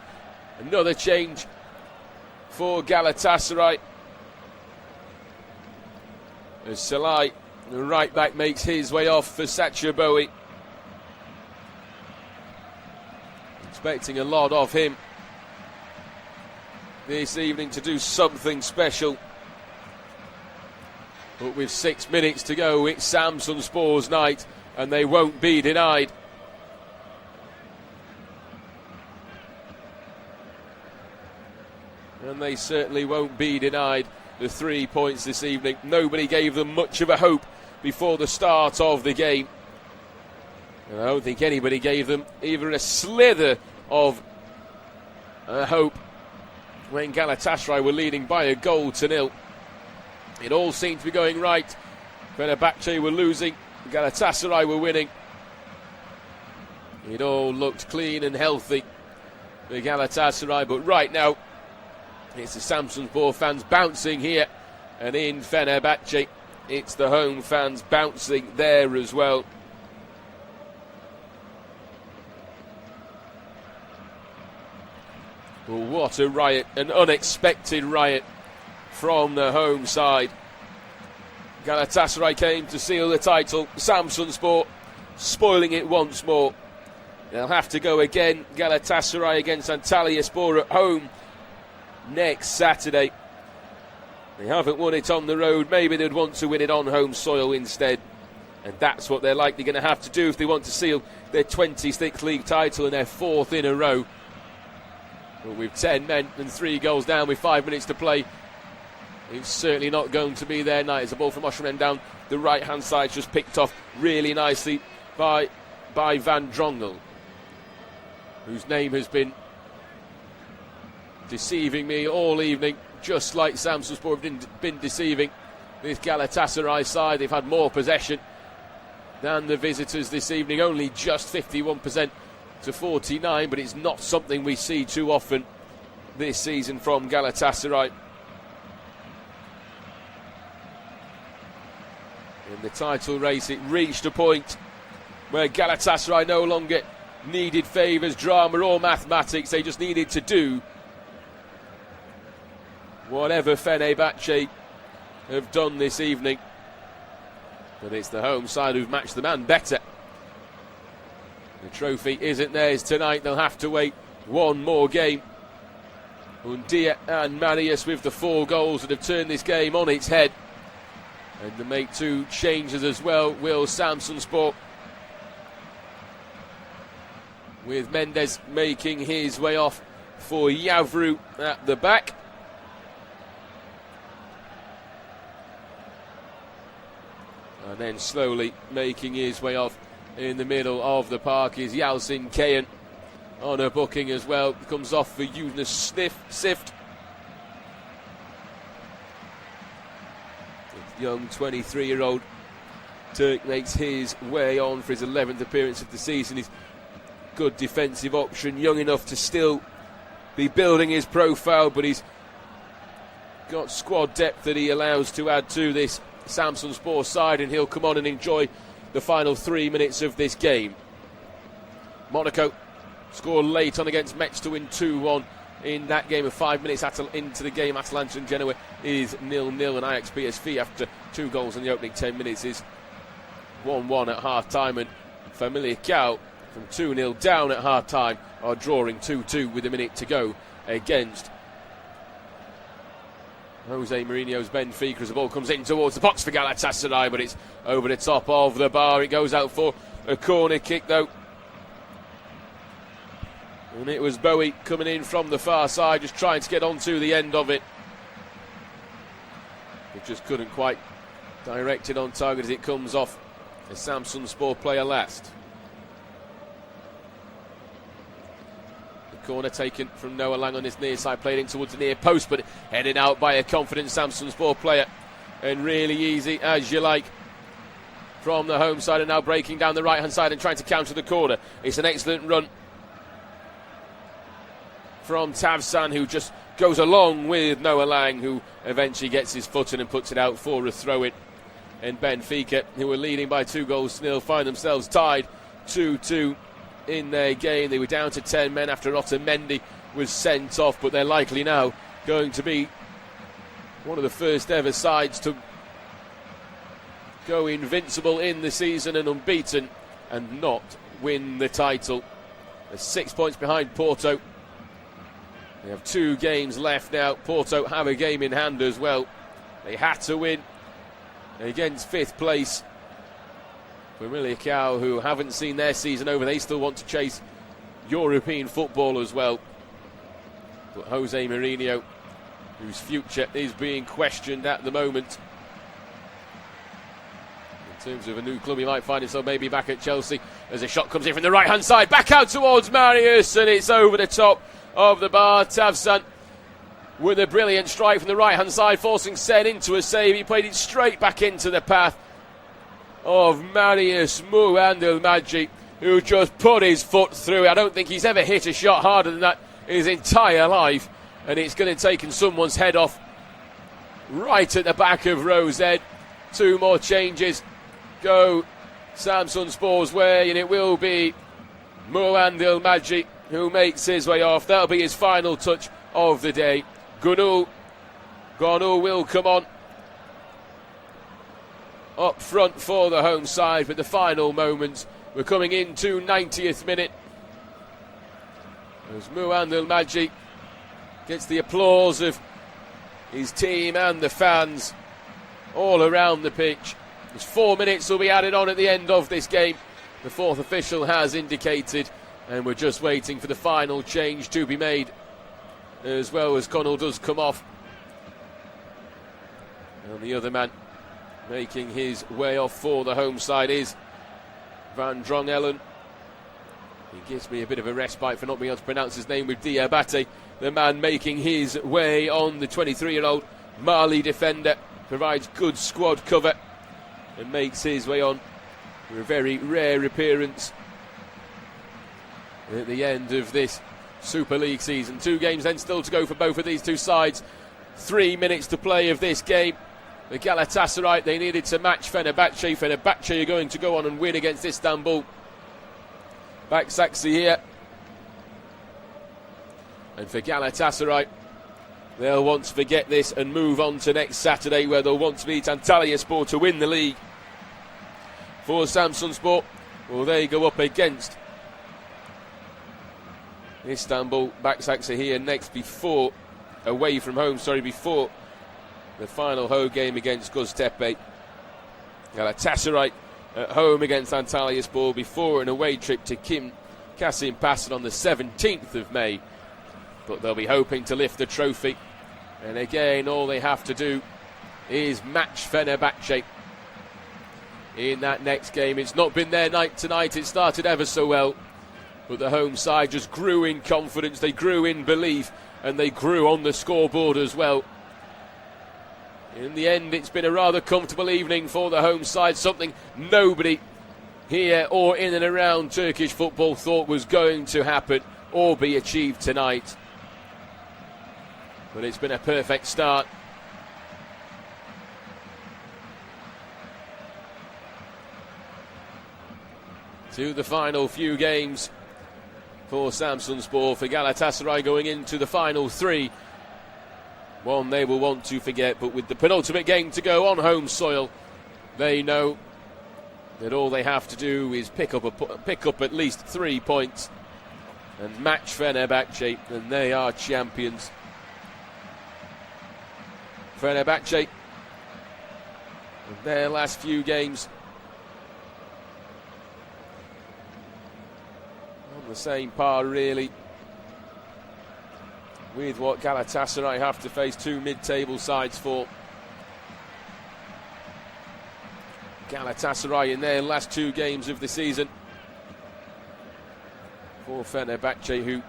Another change for Galatasaray as Salai, the right back, makes his way off for Sacha Bowie. Expecting a lot of him this evening to do something special. But with 6 minutes to go, it's Samsunspor's night, and they won't be denied. And they certainly won't be denied the 3 points this evening. Nobody gave them much of a hope before the start of the game, and I don't think anybody gave them even a slither of hope when Galatasaray were leading by a goal to nil. It all seemed to be going right. Fenerbahce were losing, Galatasaray were winning. It all looked clean and healthy for Galatasaray, but right now it's the Samsunspor fans bouncing here, and in Fenerbahce it's the home fans bouncing there as well. But what a riot, an unexpected riot from the home side. Galatasaray came to seal the title, Samsunspor spoiling it once more. They'll have to go again, Galatasaray against Antalyaspor at home next Saturday. They haven't won it on the road, maybe they'd want to win it on home soil instead. And that's what they're likely going to have to do if they want to seal their 26th league title and their 4th in a row. But with 10 men and 3 goals down with 5 minutes to play, it's certainly not going to be their night. It's a ball from Oshman down the right-hand side, just picked off really nicely by Van Drongel, whose name has been deceiving me all evening, just like Samsunspor have been deceiving this Galatasaray side. They've had more possession than the visitors this evening, only just 51% to 49, but it's not something we see too often this season from Galatasaray. In the title race, it reached a point where Galatasaray no longer needed favours, drama or mathematics. They just needed to do whatever Fenerbahce have done this evening. But it's the home side who've matched the man better. The trophy isn't theirs tonight. They'll have to wait one more game. Undia and Marius with the 4 goals that have turned this game on its head. And to make 2 changes as well will Samsunspor, with Mendes making his way off for Yavru at the back. And then slowly making his way off in the middle of the park is Yalcin Kayan on a booking as well. Comes off for Yunus Sift. The young 23-year-old Turk makes his way on for his 11th appearance of the season. He's good defensive option, young enough to still be building his profile, but he's got squad depth that he allows to add to this Samsunspor side, and he'll come on and enjoy the final 3 minutes of this game. Monaco scored late on against Metz to win 2-1 in that game of 5 minutes into the game. Atalanta and Genoa is 0-0, and Ajax PSV after 2 goals in the opening 10 minutes is 1-1 at half-time, and Famalicão from 2-0 down at half-time are drawing 2-2 with a minute to go against Jose Mourinho's Benfica as the ball comes in towards the box for Galatasaray, but it's over the top of the bar. It goes out for a corner kick though, and it was Bowie coming in from the far side, just trying to get onto the end of it. It just couldn't quite direct it on target as it comes off a Samsunspor player last. Corner taken from Noah Lang on his near side, played in towards the near post, but headed out by a confident Samsunspor player, and really easy as you like from the home side, and now breaking down the right hand side and trying to counter the corner. It's an excellent run from Tavsan, who just goes along with Noah Lang, who eventually gets his foot in and puts it out for a throw in. And Benfica, who were leading by 2-0, find themselves tied 2-2 in their game. They were down to 10 men after Otamendi was sent off, but they're likely now going to be one of the first ever sides to go invincible in the season and unbeaten and not win the title. They're 6 points behind Porto. They have 2 games left now. Porto have a game in hand as well. They had to win against 5th place Famalicão, who haven't seen their season over. They still want to chase European football as well. But Jose Mourinho, whose future is being questioned at the moment. In terms of a new club, he might find himself maybe back at Chelsea, as a shot comes in from the right-hand side, back out towards Marius, and it's over the top of the bar. Tavsan with a brilliant strike from the right-hand side, forcing Sen into a save. He played it straight back into the path of Marius Muandil-Madji, who just put his foot through. I don't think he's ever hit a shot harder than that in his entire life, and it's going to take someone's head off right at the back of Rosed. 2 more changes go Samsunspor's way, and it will be Muandil-Madji who makes his way off. That'll be his final touch of the day. Gonu will come on up front for the home side, but the final moments, we're coming into 90th minute as Muandil-Madji gets the applause of his team and the fans all around the pitch. There's 4 minutes will be added on at the end of this game, the fourth official has indicated, and we're just waiting for the final change to be made, as well as Connell does come off. And the other man making his way off for the home side is Van Drongelen. He gives me a bit of a respite for not being able to pronounce his name with Diabate. The man making his way on, the 23-year-old Mali defender, provides good squad cover and makes his way on for a very rare appearance at the end of this Super League season. 2 games then still to go for both of these two sides. 3 minutes to play of this game. The Galatasaray, they needed to match Fenerbahce. Fenerbahce are going to go on and win against Istanbul. Başakşehir here. And for Galatasaray, they'll want to forget this and move on to next Saturday, where they'll want to beat Antalyaspor to win the league. For Samsunspor, well, they go up against Istanbul. Başakşehir here next before the final home game against Göztepe. Galatasaray at home against Antalyaspor before an away trip to Kasim Paşa on the 17th of May. But they'll be hoping to lift the trophy. And again, all they have to do is match Fenerbahce in that next game. It's not been their night tonight. It started ever so well, but the home side just grew in confidence, they grew in belief, and they grew on the scoreboard as well. In the end, it's been a rather comfortable evening for the home side, something nobody here or in and around Turkish football thought was going to happen or be achieved tonight. But it's been a perfect start. To the final few games for Samsunspor. For Galatasaray going into the final 3. One they will want to forget, but with the penultimate game to go on home soil, they know that all they have to do is pick up at least 3 points and match Fenerbahce, and they are champions. Fenerbahce, in their last few games, on the same par really with what Galatasaray have to face, 2 mid-table sides for. Galatasaray in their last 2 games of the season. For Fenerbahce, who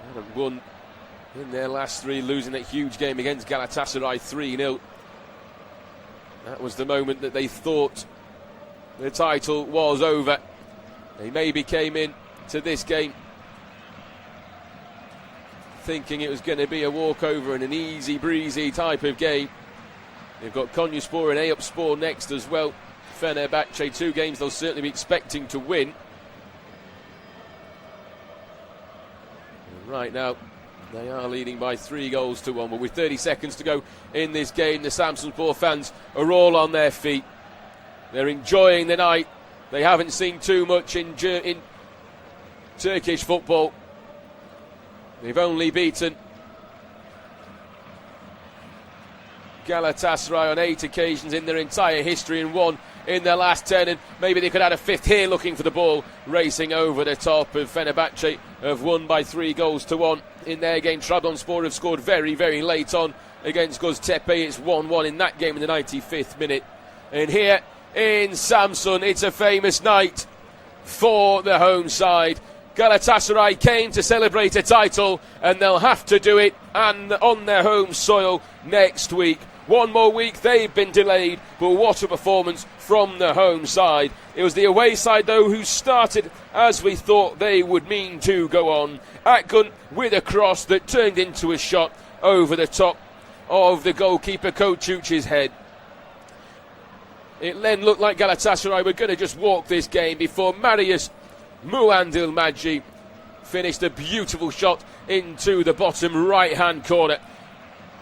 haven't won in their last 3, losing that huge game against Galatasaray 3-0. That was the moment that they thought the title was over. They maybe came in to this game thinking it was going to be a walkover and an easy breezy type of game. They've got Konyaspor and Eyüpspor next as well. Fenerbahce, 2 games they'll certainly be expecting to win. And right now they are leading by 3-1, but with 30 seconds to go in this game, the Samsunspor fans are all on their feet. They're enjoying the night. They haven't seen too much in Turkish football. They've only beaten Galatasaray on 8 occasions in their entire history and 1 in their last 10, and maybe they could add a 5th here looking for the ball racing over the top of Fenerbahce. Have won by 3-1 in their game. Trabzonspor have scored very, very late on against Göztepe. It's 1-1 in that game in the 95th minute. And here in Samsun, it's a famous night for the home side. Galatasaray came to celebrate a title, and they'll have to do it and on their home soil next week. One more week, they've been delayed, but what a performance from the home side. It was the away side, though, who started as we thought they would mean to go on. Akgun with a cross that turned into a shot over the top of the goalkeeper Kochuch's head. It then looked like Galatasaray were going to just walk this game before Marius Muandil-Madji finished a beautiful shot into the bottom right-hand corner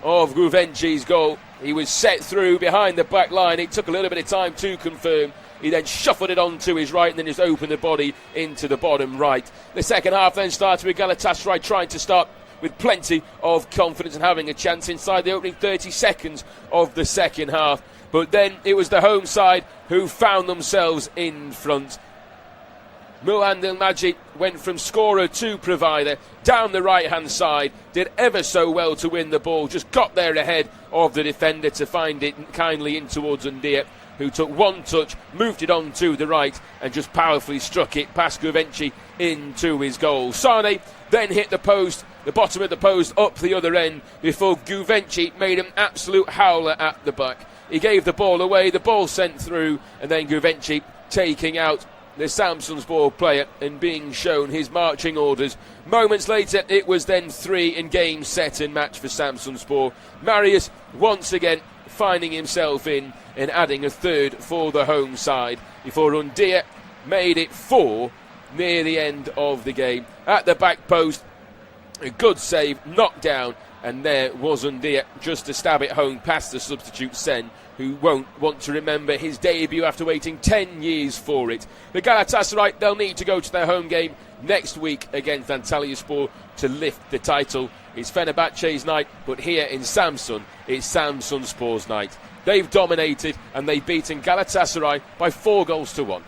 of Guvenci's goal. He was set through behind the back line. It took a little bit of time to confirm. He then shuffled it onto his right and then just opened the body into the bottom right. The second half then started with Galatasaray trying to start with plenty of confidence and having a chance inside the opening 30 seconds of the second half. But then it was the home side who found themselves in front. Muandil-Madji went from scorer to provider down the right-hand side, did ever so well to win the ball, just got there ahead of the defender to find it kindly in towards Undia, who took one touch, moved it on to the right and just powerfully struck it past Guvenci into his goal. Sane then hit the post, the bottom of the post, up the other end before Guvenci made an absolute howler at the back. He gave the ball away, the ball sent through, and then Guvenci taking out the Samsunspor player and being shown his marching orders. Moments later, it was then 3 in game, set and match for Samsunspor. Marius once again finding himself in and adding a third for the home side before Undia made it 4 near the end of the game. At the back post, a good save, knocked down, and there was Undia just to stab it home past the substitute Sen, who won't want to remember his debut after waiting 10 years for it. The Galatasaray, they'll need to go to their home game next week against Antalyaspor to lift the title. It's Fenerbahce's night, but here in Samsun, it's Samsunspor's night. They've dominated and they've beaten Galatasaray by 4 goals to 1.